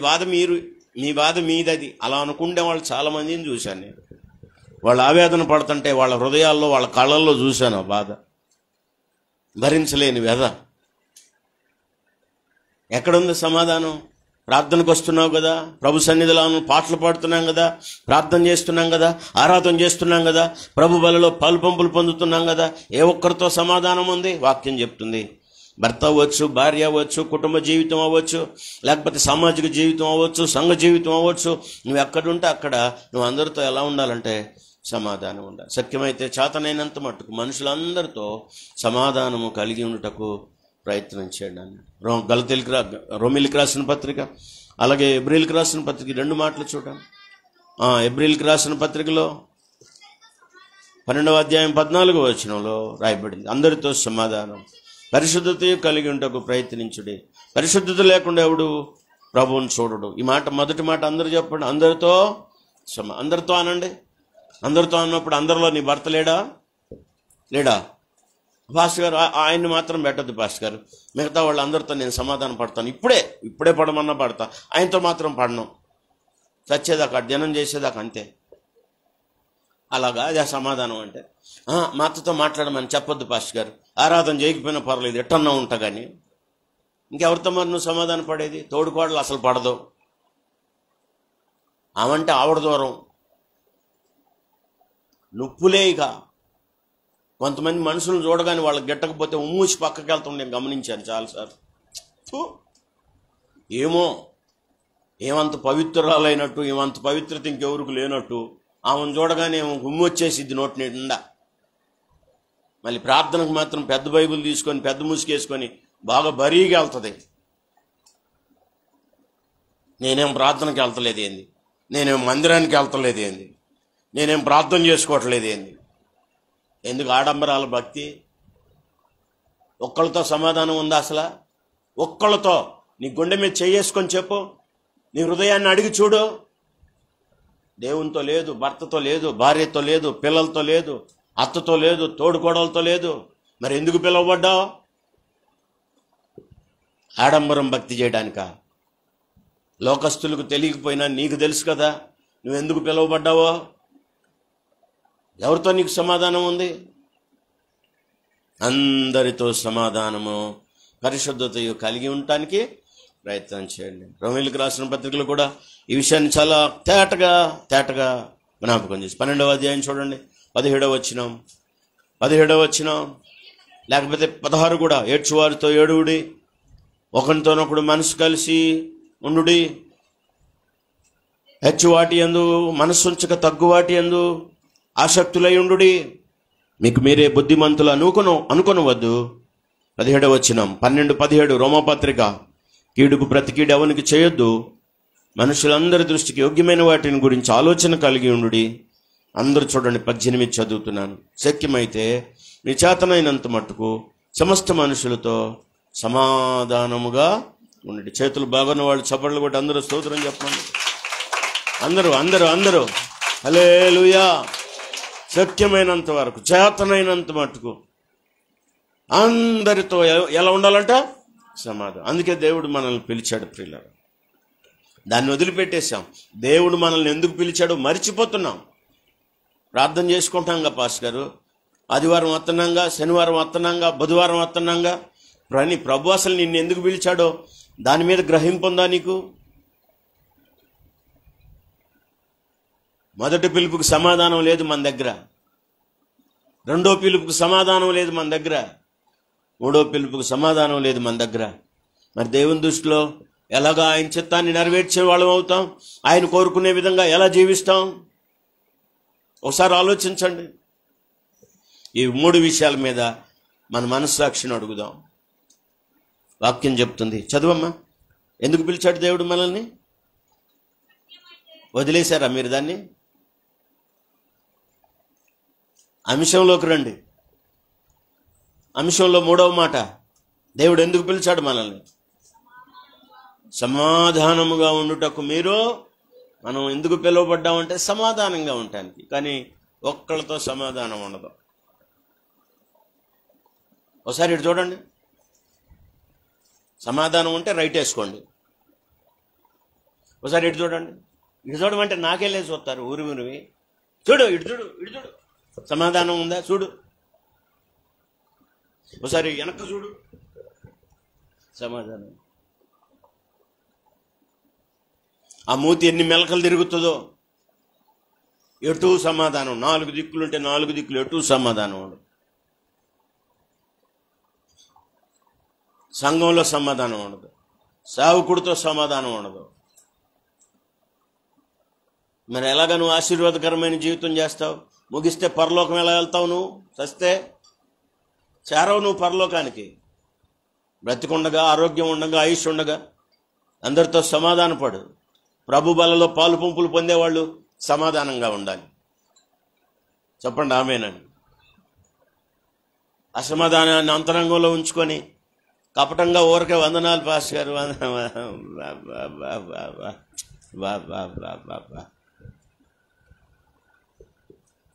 బాధ మీదది. అలా అనుకుంటే వాళ్ళు చాలామందిని చూశాను నేను. వాళ్ళు ఆవేదన పడుతుంటే వాళ్ళ హృదయాల్లో, వాళ్ళ కళ్ళల్లో చూశాను ఆ బాధ, భరించలేని వ్యధ. ఎక్కడుంది సమాధానం? ప్రార్థనకు వస్తున్నావు కదా, ప్రభు సన్నిధిలో పాటలు పాడుతున్నాం కదా, ప్రార్థన చేస్తున్నాం కదా, ఆరాధన చేస్తున్నాం కదా, ప్రభు బలలో పాలుపంపులు పొందుతున్నాం కదా. ఏ ఒక్కరితో సమాధానం ఉంది? వాక్యం చెప్తుంది. భర్త అవ్వచ్చు, భార్య అవ్వచ్చు, కుటుంబ జీవితం అవ్వచ్చు, లేకపోతే సామాజిక జీవితం అవ్వచ్చు, సంఘ జీవితం అవ్వచ్చు. నువ్వు ఎక్కడుంటే అక్కడ నువ్వు అందరితో ఎలా ఉండాలంటే సమాధానం ఉండాలి. శక్యమైతే చేతనైనంత మట్టుకు మనుషులందరితో సమాధానము కలిగి ఉండుటకు ప్రయత్నం చేయండి అన్నాడు. రోమిలికి రాసిన పత్రిక, అలాగే ఎబ్రిల్కి రాసిన పత్రిక, 2 మాటలు చూడండి. ఎబ్రిల్కి రాసిన పత్రికలో 12వ అధ్యాయం 14వ వచనంలో రాయబడింది, అందరితో సమాధానం, పరిశుద్ధత కలిగి ఉంటకు ప్రయత్నించుడి, పరిశుద్ధత లేకుండా ఎవడు ప్రభువుని చూడడు. ఈ మాట, మొదటి మాట అందరూ చెప్పండి. అందరితో అనండి. అందరితో అన్నప్పుడు అందరిలో నీ భర్త లేడా? పాస్టర్ గారు ఆయన్ని మాత్రం పెట్టద్దు పాస్టర్ గారు, మిగతా వాళ్ళు అందరితో నేను సమాధానం పడతాను, ఇప్పుడే పడమన్నా పడతా, ఆయనతో మాత్రం పడను, చచ్చేదాకా అధ్యయనం చేసేదాకా అంతే. అలాగా అదే సమాధానం అంటే? మా అత్తతో మాట్లాడమని చెప్పొద్దు పాస్టర్ గారు, ఆరాధన చేయకపోయినా పర్లేదు, ఎట్టన్నా ఉంటా. కానీ ఇంకెవరితో మరి నువ్వు సమాధానం పడేది? తోడుకోడలు అసలు పడదు, ఆమంటే ఆవిడ దూరం, నొప్పులే. ఇక కొంతమంది మనుషులను చూడగానే వాళ్ళకి గిట్టకపోతే ఉమ్మూసి పక్కకి వెళ్తాం, నేను గమనించాను చాలాసార్లు. ఏమంత పవిత్రురాలైనట్టు, ఏమంత పవిత్రత ఇంకెవరికి లేనట్టు ఆమెను చూడగానే ఉమ్ము వచ్చేసిద్ది నోటి నిండా. మళ్ళీ ప్రార్థనకు మాత్రం పెద్ద బైబిల్ తీసుకొని పెద్ద ముసుకేసుకొని బాగా బరీగా వెళ్తుంది. నేనేం ప్రార్థనకి వెళ్తలేదు ఏంది, నేనేం మందిరానికి వెళ్తలేదు ఏంది, నేనేం ప్రార్థన చేసుకోవట్లేదు ఏంది. ఎందుకు ఆడంబరాల భక్తి? ఒక్కళ్ళతో సమాధానం ఉందా అసలు? ఒక్కళ్ళతో నీ గుండె మీద చేసుకొని చెప్పు, నీ హృదయాన్ని అడిగి చూడు. దేవునితో లేదు, భర్తతో లేదు, భార్యతో లేదు, పిల్లలతో లేదు, అత్తతో లేదు, తోడుకోడలతో లేదు. మరి ఎందుకు పిలువబడ్డావు? ఆడంబరం భక్తి చేయడానికా? లోకస్తులకు తెలియకపోయినా నీకు తెలుసు కదా నువ్వెందుకు పిలువబడ్డావో. ఎవరితో నీకు సమాధానం ఉంది? అందరితో సమాధానము, పరిశుద్ధత కలిగి ఉండటానికి ప్రయత్నం చేయండి. రోమిలికి రాసిన పత్రికలు కూడా ఈ విషయాన్ని చాలా తేటగా జ్ఞాపకం చేసి 12వ అధ్యాయం చూడండి, 17వ వచనం, లేకపోతే 16 కూడా, ఏడ్చువారితో ఏడువుడి, ఒకరితోనొకడు మనసు కలిసి ఉండుడి, హెచ్చువాటి యందు మనస్సుంచక తగ్గువాటి యందు ఆసక్తులై ఉండుడి, మీకు మీరే బుద్ధిమంతులు అనుకొనవద్దు. 17వ వచనం, 12-17 రోమపత్రిక, కీడుకు ప్రతి కీడు ఎవనికి చేయొద్దు, మనుషులందరి దృష్టికి యోగ్యమైన వాటిని గురించి ఆలోచన కలిగి ఉండుడి. అందరూ చూడండి, 18 చదువుతున్నాను. శక్యమైతే మీ చేతనైనంత మట్టుకు సమస్త మనుషులతో సమాధానముగా ఉండండి. చేతులు బాగున్న వాళ్ళు చప్పట్లు కొట్టి అందరూ స్తోత్రం చెప్పండి. అందరూ హల్లెలూయా. శక్యమైనంత వరకు, చేతనైనంత మట్టుకు అందరితో ఎలా ఉండాలంట? సమాధానం. అందుకే దేవుడు మనల్ని పిలిచాడు ప్రియులారా. దాన్ని వదిలిపెట్టేశాం. దేవుడు మనల్ని ఎందుకు పిలిచాడో మర్చిపోతున్నాం. ప్రార్థన చేసుకుంటాంగా పాస్టర్ గారు, ఆదివారం వస్తున్నాంగా, శనివారం వస్తున్నాంగా, బుధవారం వస్తున్నాంగా, ప్రభు అసలు నిన్ను ఎందుకు పిలిచాడో దాని మీద గ్రహింపుందా నీకు? మొదటి పిలుపుకి సమాధానం లేదు మన దగ్గర, రెండో పిలుపుకి సమాధానం లేదు మన దగ్గర, మూడో పిలుపుకి సమాధానం లేదు మన దగ్గర. మరి దేవుని దృష్టిలో ఎలాగా ఆయన చిత్తాన్ని నెరవేర్చే వాళ్ళం అవుతాం? ఆయన కోరుకునే విధంగా ఎలా జీవిస్తాం? ఒకసారి ఆలోచించండి. ఈ 3 విషయాల మీద మన మనస్సాక్షిని అడుగుదాం. వాక్యం చెప్తుంది, చదువమ్మా. ఎందుకు పిలిచాడు దేవుడు మనల్ని? వదిలేశారా మీరు దాన్ని? అంశంలోకి రండి. అంశంలో 3వ మాట, దేవుడు ఎందుకు పిలిచాడు మనల్ని? సమాధానముగా ఉండుటకు. మనం ఎందుకు పిలువబడ్డామంటే సమాధానంగా ఉండటానికి. కానీ ఒక్కళ్ళతో సమాధానం ఉండదు. ఒకసారి ఇటు చూడండి. సమాధానం ఉంటే రైట్ వేసుకోండి. ఒకసారి ఇటు చూడండి. ఇటు చూడమంటే నాకెళ్ళే చూస్తారు ఊరి ఊరివి. చూడు, ఇటు చూడు, ఇటు చూడు. సమాధానం ఉందా చూడు. ఒకసారి వెనక్కి చూడు, సమాధానం. ఆ మూతి ఎన్ని మెలకలు తిరుగుతుందో, ఎటు సమాధానం. 4 దిక్కులుంటే 4 దిక్కులు ఎటు సమాధానం ఉండదు. సంఘంలో సమాధానం ఉండదు, సేవకుడితో సమాధానం ఉండదు. మరి ఎలాగ నువ్వు ఆశీర్వాదకరమైన జీవితం చేస్తావు? ముగిస్తే పరలోకం ఎలా వెళ్తావు? నువ్వు చస్తే చేరవు నువ్వు పరలోకానికి. బ్రతికుండగా, ఆరోగ్యం ఉండగా, ఆయుష్ ఉండగా అందరితో సమాధానపడు. ప్రభు బలలో పాలు పంపులు పొందేవాళ్ళు సమాధానంగా ఉండాలి. చెప్పండి ఆమేనండి. అసమాధానాన్ని అంతరంగంలో ఉంచుకొని కపటంగా ఊరకే వందనాలు పాస్ గారు,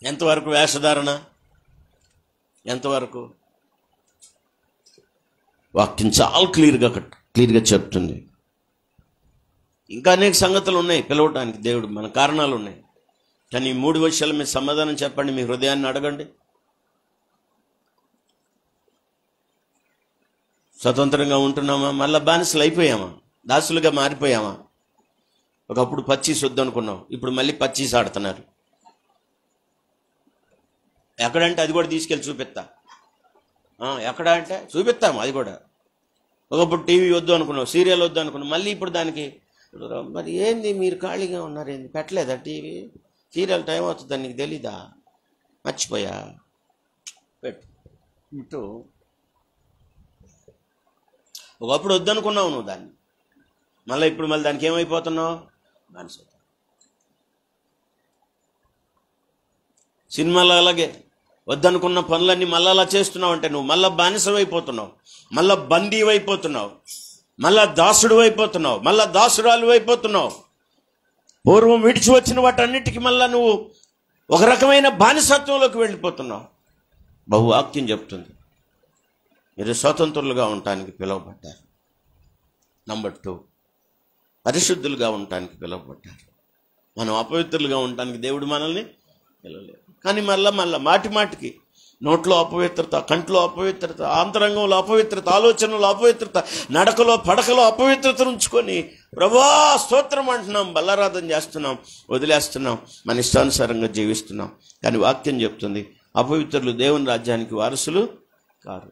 ఎంతవరకు వేషధారణ? ఎంతవరకు? వాక్యం చాలా క్లియర్గా చెప్తుంది. ఇంకా అనేక సంగతులు ఉన్నాయి పిలవటానికి. దేవుడు మన కారణాలు ఉన్నాయి. కానీ ఈ 3 విషయాల మీద సమాధానం చెప్పండి. మీ హృదయాన్ని అడగండి. స్వతంత్రంగా ఉంటున్నామా? మళ్ళీ బానిసలు అయిపోయామా? దాసులుగా మారిపోయామా? ఒకప్పుడు పచ్చీస్ వద్దనుకున్నాం, ఇప్పుడు మళ్ళీ పచ్చీస్ ఆడుతున్నారు. ఎక్కడంటే అది కూడా తీసుకెళ్ళి చూపిస్తా. ఎక్కడ అంటే చూపిస్తాము అది కూడా. ఒకప్పుడు టీవీ వద్దు అనుకున్నాం, సీరియల్ వద్దు అనుకున్నాం, మళ్ళీ ఇప్పుడు దానికి. మరి ఏంది మీరు ఖాళీగా ఉన్నారు, ఏంది పెట్టలేదా టీవీ? సీరియల్ టైం అవుతుందని నీకు తెలీదా? మర్చిపోయా, పెట్టు. ఇటు ఒకప్పుడు వద్దనుకున్నావు నువ్వు దాన్ని, ఇప్పుడు మళ్ళీ దానికి ఏమైపోతున్నావు? బానిస. సినిమాలో అలాగే వద్దనుకున్న పనులన్నీ మళ్ళీ అలా చేస్తున్నావు అంటే నువ్వు మళ్ళీ బానిసవైపోతున్నావు, మళ్ళీ బందీవైపోతున్నావు, మళ్ళా దాసుడు అయిపోతున్నావు, మళ్ళా దాసురాలు అయిపోతున్నావు. పూర్వం విడిచి వచ్చిన వాటన్నిటికీ మళ్ళా నువ్వు ఒక రకమైన బానిసత్వంలోకి వెళ్ళిపోతున్నావు. బహువాక్యం చెప్తుంది, మీరు స్వతంత్రులుగా ఉండటానికి పిలువబడ్డారు. నంబర్ 2, పరిశుద్ధులుగా ఉండటానికి పిలువబడ్డారు. మనం అపవిత్రులుగా ఉండటానికి దేవుడు మనల్ని పిలవలేదు. కానీ మళ్ళా మాటికి నోట్లో అపవిత్రత, కంట్లో అపవిత్రత, ఆంతరంగంలో అపవిత్రత, ఆలోచనలో అపవిత్రత, నడకలో పడకలో అపవిత్రత ఉంచుకొని ప్రభువా స్తోత్రం అంటున్నాం, బల్లారాధన చేస్తున్నాం, వదిలేస్తున్నాం, మన ఇష్టానుసారంగా జీవిస్తున్నాం. కానీ వాక్యం చెప్తుంది అపవిత్రులు దేవుని రాజ్యానికి వారసులు కారు.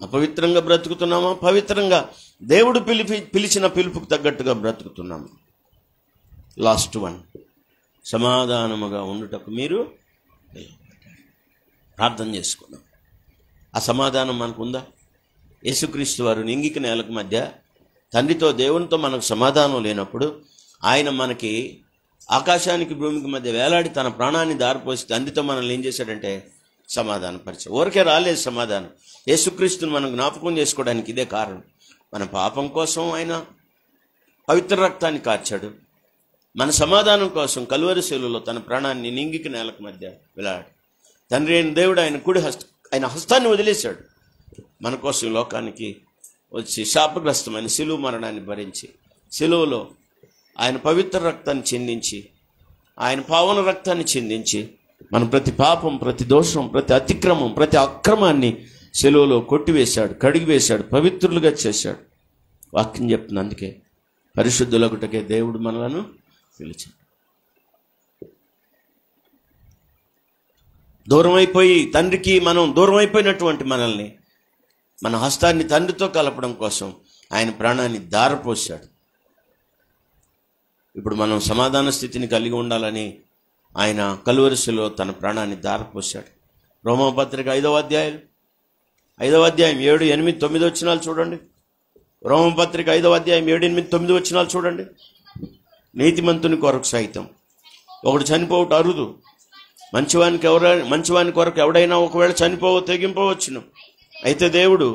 అపవిత్రంగా బ్రతుకుతున్నామా? పవిత్రంగా దేవుడు పిలిచిన పిలుపుకు తగ్గట్టుగా బ్రతుకుతున్నాము. లాస్ట్ 1, సమాధానముగా ఉండుటకు మీరు ప్రార్థన చేసుకున్నాం. ఆ సమాధానం మనకు ఉందా? యేసుక్రీస్తు వారు నింగిక నేలకు మధ్య తండ్రితో దేవునితో మనకు సమాధానం లేనప్పుడు ఆయన మనకి ఆకాశానికి భూమికి మధ్య వేలాడి తన ప్రాణాన్ని దారిపోసి తండ్రితో మనల్ని ఏం చేశాడంటే సమాధానపరిచాడు. ఊరికే రాలేదు సమాధానం. యేసుక్రీస్తుని మనం జ్ఞాపకం చేసుకోవడానికి ఇదే కారణం. మన పాపం కోసం ఆయన పవిత్ర రక్తాన్ని కార్చాడు. మన సమాధానం కోసం కలువరి శిలువలో తన ప్రాణాన్ని నింగికి నేలకు మధ్య వేలాడి తండ్రి అయిన దేవుడు ఆయన హస్తాన్ని వదిలేశాడు. మన కోసం లోకానికి వచ్చి శాపగ్రస్తమైన శిలువ మరణాన్ని భరించి శిలువలో ఆయన పవిత్ర రక్తాన్ని చిందించి, ఆయన పావన రక్తాన్ని చిందించి మన ప్రతి పాపం, ప్రతి దోషం, ప్రతి అతిక్రమం, ప్రతి అక్రమాన్ని సిలువలో కొట్టివేశాడు, కడిగివేశాడు, పవిత్రులుగా చేశాడు. వాక్యం చెప్తుంది. అందుకే పరిశుద్ధులొకటకే దేవుడు మనలను పిలిచాడు. దూరం అయిపోయి తండ్రికి మనం దూరం అయిపోయినటువంటి మనల్ని, మన హస్తాన్ని తండ్రితో కలపడం కోసం ఆయన ప్రాణాన్ని ధారపోశాడు. ఇప్పుడు మనం సమాధాన స్థితిని కలిగి ఉండాలని ఆయన కలువరిశిలో తన ప్రాణాన్ని ధారపోశాడు. రోమపత్రిక 5వ అధ్యాయం 7, 8, 9 వచనాలు చూడండి. రోమపత్రిక 5వ అధ్యాయం 7, 8, 9 వచనాలు చూడండి. నీతిమంతుని కొరకు సైతం ఒకడు చనిపోవటం అరుదు, మంచివాని కొరకు ఎవడైనా ఒకవేళ తెగింపవచ్చును. అయితే దేవుడు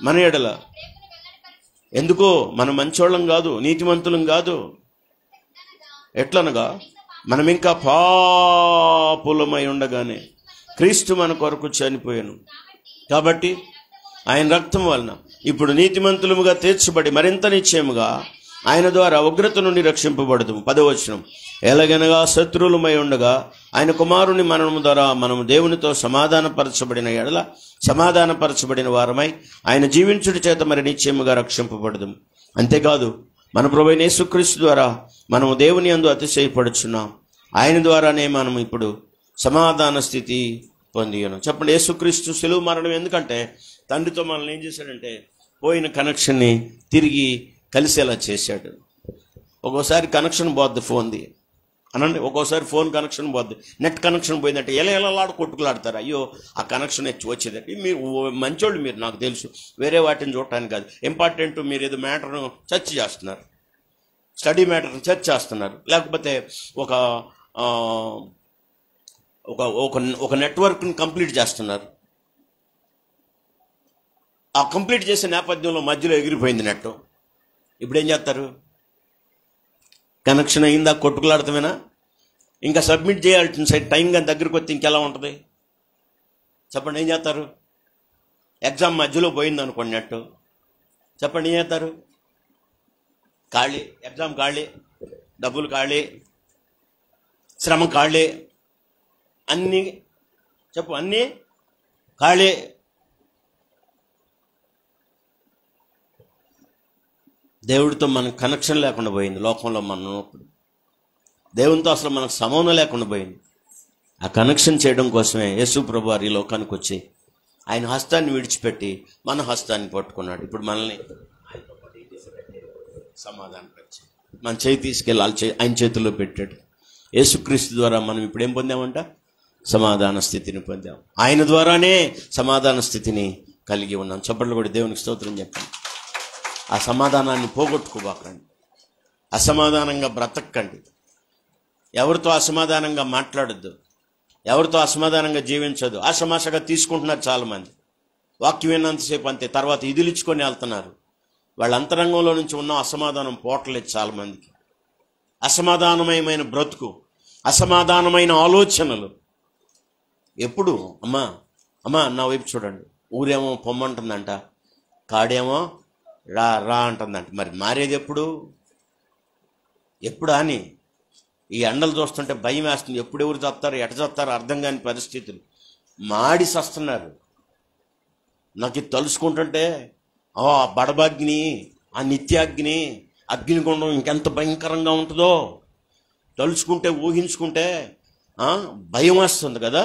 మన ఎడల, ఎందుకో మనం మంచోళ్ళం కాదు, నీతిమంతులం కాదు, ఎట్లనగా మనం ఇంకా పాపులమై ఉండగానే క్రీస్తు మన కొరకు చనిపోయాను. కాబట్టి ఆయన రక్తం వలన ఇప్పుడు నీతిమంతులముగా తీర్చబడి మరింత నిశ్చయముగా ఆయన ద్వారా ఉగ్రత నుండి రక్షింపబడదు. 10వ వచనం, ఎలాగనగా శత్రువులమై ఉండగా ఆయన కుమారుని మరణము ద్వారా మనము దేవునితో సమాధానపరచబడిన ఎడల సమాధానపరచబడిన వారమై ఆయన జీవించుడి చేత మరి నిశ్చయముగా రక్షింపబడదు. అంతేకాదు మన ప్రభువైన యేసుక్రీస్తు ద్వారా మనము దేవుని యందు అతిశయపడుచున్నాం. ఆయన ద్వారానే మనం ఇప్పుడు సమాధాన స్థితి పొంది ఉన్నాం. చెప్పండి, యేసుక్రీస్తు సిలువ మరణం ఎందుకంటే తండ్రితో మనల్ని ఏం చేశాడంటే పోయిన కనెక్షన్ని తిరిగి కలిసేలా చేశాడు. ఒక్కోసారి కనెక్షన్ పోద్ది ఫోన్ది అనండి, ఒక్కోసారి ఫోన్ కనెక్షన్ పోద్ది, నెట్ కనెక్షన్ పోయిందంటే ఎలా కొట్టుకులాడతారు. అయ్యో ఆ కనెక్షన్ వచ్చేదంటే మీరు మంచోళ్ళు, మీరు నాకు తెలుసు, వేరే వాటిని చూడటానికి కాదు. ఇంపార్టెంట్, మీరు ఏదో మ్యాటర్ను చర్చ చేస్తున్నారు, స్టడీ మ్యాటర్ని చర్చ చేస్తున్నారు, లేకపోతే ఒక ఒక నెట్వర్క్ని కంప్లీట్ చేస్తున్నారు. ఆ కంప్లీట్ చేసే నేపథ్యంలో మధ్యలో ఎగిరిపోయింది నెట్. ఇప్పుడు ఏం చేస్తారు? కనెక్షన్ అయిందా కొట్టుకులాడతామేనా? ఇంకా సబ్మిట్ చేయాల్సిన సైడ్ టైం కానీ దగ్గరికి వస్తే ఇంకెలా ఉంటుంది చెప్పండి, ఏం చేస్తారు? ఎగ్జామ్ మధ్యలో పోయింది అనుకోండి నెట్, చెప్పండి ఏం చేస్తారు? ఖాళీ, ఎగ్జామ్ ఖాళీ, డబ్బులు ఖాళీ, శ్రమ ఖాళీ, అన్నీ చెప్పు, అన్నీ ఖాళీ. దేవుడితో మనకు కనెక్షన్ లేకుండా పోయింది. లోకంలో మనం ఉన్నప్పుడు దేవునితో అసలు మనకు సంబంధం లేకుండా పోయింది. ఆ కనెక్షన్ చేయడం కోసమే యేసు ప్రభు వారు ఈ లోకానికి వచ్చి ఆయన హస్తాన్ని విడిచిపెట్టి మన హస్తాన్ని పట్టుకున్నాడు. ఇప్పుడు మనల్ని సమాధానపరిచి మన చేయి తీసుకెళ్ళి ఆయన చేతుల్లో పెట్టాడు. యేసుక్రీస్తు ద్వారా మనం ఇప్పుడు ఏం పొందామంట? సమాధాన స్థితిని పొందాం. ఆయన ద్వారానే సమాధాన స్థితిని కలిగి ఉన్నాం. చప్పట్లు కూడా దేవునికి స్తోత్రం చెప్పండి. ఆ సమాధానాన్ని పోగొట్టుకోబాకండి, అసమాధానంగా బ్రతకండి, ఎవరితో అసమాధానంగా మాట్లాడద్దు, ఎవరితో అసమాధానంగా జీవించదు. ఆషమాషగా తీసుకుంటున్నారు చాలామంది. వాక్యం విన్నంతసేపు అంతే, తర్వాత ఇదిలించుకొని వెళ్తున్నారు. వాళ్ళ అంతరంగంలో నుంచి ఉన్న అసమాధానం పోవట్లేదు చాలామందికి. అసమాధానమైన బ్రతుకు, అసమాధానమైన ఆలోచనలు. ఎప్పుడు అమ్మా నా వైపు చూడండి, ఊరేమో పొమ్మంటుందంట, కాడేమో రా అంటుందంట. మరి మారేది ఎప్పుడు అని ఈ ఎండలు చూస్తుంటే భయం వేస్తుంది. ఎప్పుడు ఎవరు చస్తారు, ఎట చస్తారో అర్థం కాని పరిస్థితులు. మాడి చస్తున్నారు. నాకు ఇది తలుసుకుంటుంటే ఆ బడబాగ్ని, ఆ నిత్యాగ్ని, అగ్నిగుండం ఇంకెంత భయంకరంగా ఉంటుందో తలుచుకుంటే, ఊహించుకుంటే భయం వేస్తుంది కదా.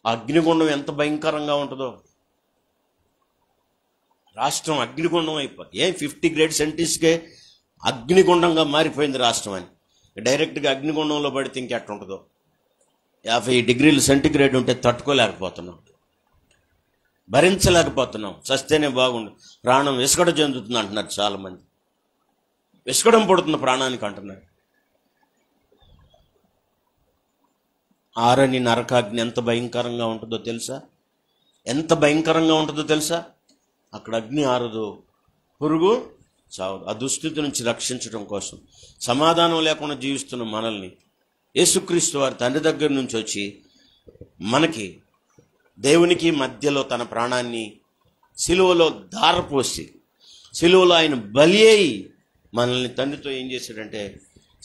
ఆ అగ్నిగుండం ఎంత భయంకరంగా ఉంటుందో. రాష్ట్రం అగ్నిగుండం అయిపోయింది. 50 గ్రేడ్ సెంటీస్కే అగ్నిగుండంగా మారిపోయింది రాష్ట్రం అని. డైరెక్ట్గా అగ్నిగుండంలో పడితే ఇంకెట్లా ఉంటుందో. 50 డిగ్రీలు సెంటీగ్రేడ్ ఉంటే తట్టుకోలేకపోతున్నాం, భరించలేకపోతున్నాం. చస్తేనే బాగుండు, ప్రాణం విసగడం చెందుతుంది అంటున్నారు చాలామంది. విసగడం పడుతుంది ప్రాణానికి అంటున్నారు. ఆరని నరకాగ్ని ఎంత భయంకరంగా ఉంటుందో తెలుసా? ఎంత భయంకరంగా ఉంటుందో తెలుసా? అక్కడ అగ్ని ఆరదు, పురుగు చావదు. ఆ దుస్థితి నుంచి రక్షించడం కోసం సమాధానం లేకుండా జీవిస్తున్న మనల్ని యేసుక్రీస్తు వారి తండ్రి దగ్గర నుంచి వచ్చి మనకి దేవునికి మధ్యలో తన ప్రాణాన్ని సిలువలో ధారపోసి, సిలువలో ఆయన బలి అయి మనల్ని తండ్రితో ఏం చేశాడంటే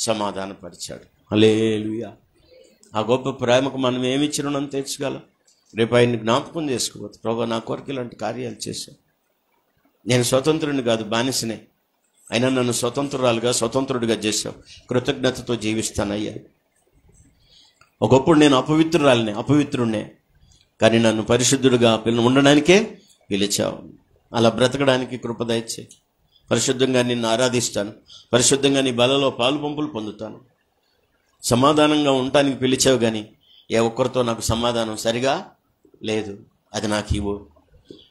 సమాధానపరిచాడు. హల్లెలూయా. ఆ గొప్ప ప్రేమకు మనం ఏమిచ్చినాం తెచ్చుకోగలం? రేపు ఆయన్ని జ్ఞాపకం చేసుకోవచ్చు. ప్రభా, నా కొరకు ఇలాంటి కార్యాలు చేశాను. నేను స్వతంత్రుడిని కాదు, బానిసనే. అయినా నన్ను స్వతంత్రుడిగా చేశావు. కృతజ్ఞతతో జీవిస్తానయ్యా. ఒకప్పుడు నేను అపవిత్రుడినే, కానీ నన్ను పరిశుద్ధుడిగా ఉండడానికే పిలిచావు. అలా బ్రతకడానికి కృప దయచేయి. పరిశుద్ధంగా నిన్ను ఆరాధిస్తాను. పరిశుద్ధంగా నీ బలలో పాలు పంపులు పొందుతాను. సమాధానంగా ఉండటానికి పిలిచావు, కానీ ఏ ఒక్కరితో నాకు సమాధానం సరిగా లేదు. అది నాకు ఇవ్వు.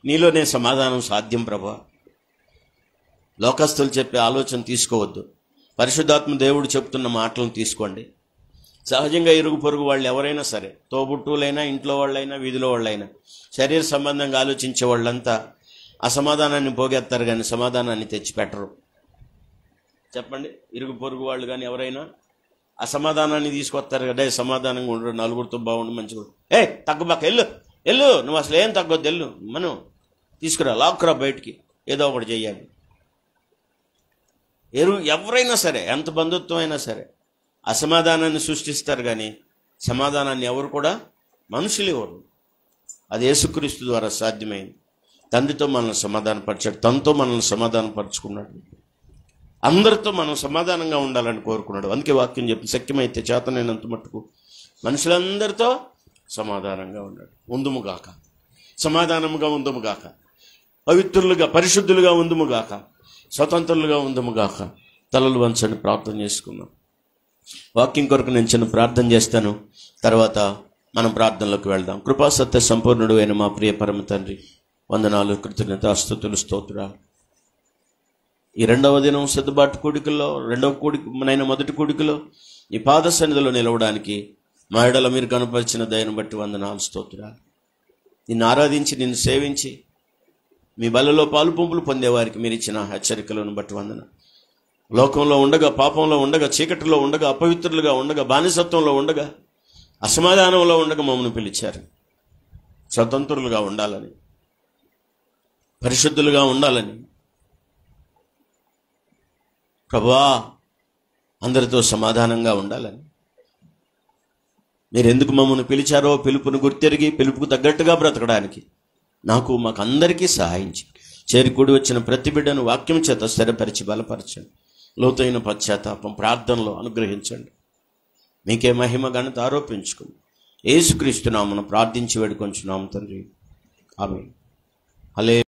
నీలోనే సమాధానం సాధ్యం ప్రభా. లోకస్తులు చెప్పే ఆలోచన తీసుకోవద్దు. పరిశుద్ధాత్మ దేవుడు చెప్తున్న మాటలను తీసుకోండి. సహజంగా ఇరుగు పొరుగు వాళ్ళు ఎవరైనా సరే, తోబుట్టువులైనా, ఇంట్లో వాళ్ళైనా, వీధిలో వాళ్ళైనా, శరీర సంబంధంగా ఆలోచించే వాళ్ళంతా అసమాధానాన్ని పోగేస్తారు, కానీ సమాధానాన్ని తెచ్చిపెట్టరు. చెప్పండి, ఇరుగు పొరుగు వాళ్ళు కానీ ఎవరైనా అసమాధానాన్ని తీసుకొస్తారు కదా. సమాధానంగా ఉండరు, నలుగురితో బాగుండు, మంచిగా. తగ్గబాక, వెళ్ళు, నువ్వు అసలు ఏం తగ్గొద్దు, వెళ్ళు, మనం తీసుకురా, లాక్కురా బయటికి, ఏదో ఒకటి చెయ్యాలి. ఎవరైనా సరే, ఎంత బంధుత్వం అయినా సరే అసమాధానాన్ని సృష్టిస్తారు, కానీ సమాధానాన్ని ఎవరు కూడా మనుషులు ఇవ్వరు. అది యేసుక్రీస్తు ద్వారా సాధ్యమైంది. తండ్రితో మనల్ని సమాధానపరిచాడు, తనతో మనల్ని సమాధానపరుచుకున్నాడు. అందరితో మనం సమాధానంగా ఉండాలని కోరుకున్నాడు. అందుకే వాక్యం చెప్పి, శక్యమైతే చేతనైనంత మట్టుకు మనుషులందరితో సమాధానంగా ఉన్నాడు. ఉందుముగాక, సమాధానముగా ఉందుముగాక, పవిత్రులుగా పరిశుద్ధులుగా ఉందుముగాక, స్వతంత్రులుగా ఉందుముగాక. తలలు వంచండి, ప్రార్థన చేసుకుందాం. వాక్యం కొరకు నేను చిన్న ప్రార్థన చేస్తాను, తర్వాత మనం ప్రార్థనలోకి వెళ్దాం. కృపా సత్య సంపూర్ణుడు అయిన మా ప్రియ పరమ తండ్రి, వందనాలు, కృతజ్ఞత, స్తుతులు, స్తోత్రాలు. ఈ రెండవ దినం సర్దుబాటు కూడికల్లో, మొదటి కూడికలో ఈ పాద సన్నిధిలో నిలవడానికి మా ఎడల మీరు కనపరిచిన దయను బట్టి వందనాలు, స్తోత్రాలు. నిన్ను ఆరాధించి, నిన్ను సేవించి, మీ బలలో పాలు పంపులు పొందేవారికి మీరు ఇచ్చిన హెచ్చరికలను బట్టి వందన. లోకంలో ఉండగా, పాపంలో ఉండగా, చీకటిలో ఉండగా, అపవిత్రులుగా ఉండగా, బానిసత్వంలో ఉండగా, అసమాధానంలో ఉండగా మమ్మల్ని పిలిచారు. స్వతంత్రులుగా ఉండాలని, పరిశుద్ధులుగా ఉండాలని. ప్రభువా, అందరితో సమాధానంగా ఉండాలని మీరు ఎందుకు మమ్మల్ని పిలిచారో పిలుపును గుర్తెరిగి, పిలుపుకు తగ్గట్టుగా బ్రతకడానికి మాకు అందరికీ సహాయించి, చేరికూడి వచ్చిన ప్రతి బిడ్డను వాక్యం చేత స్థిరపరిచి బలపరచండి. లోతైన పశ్చాత్తాపం ప్రార్థనలో అనుగ్రహించండి. మీకే మహిమ ఘనత ఆరోపించుకుని యేసుక్రీస్తు నామమున ప్రార్థించి వేడుకొంచున్నాము తండ్రి. ఆమేన్. హల్లెలూయా.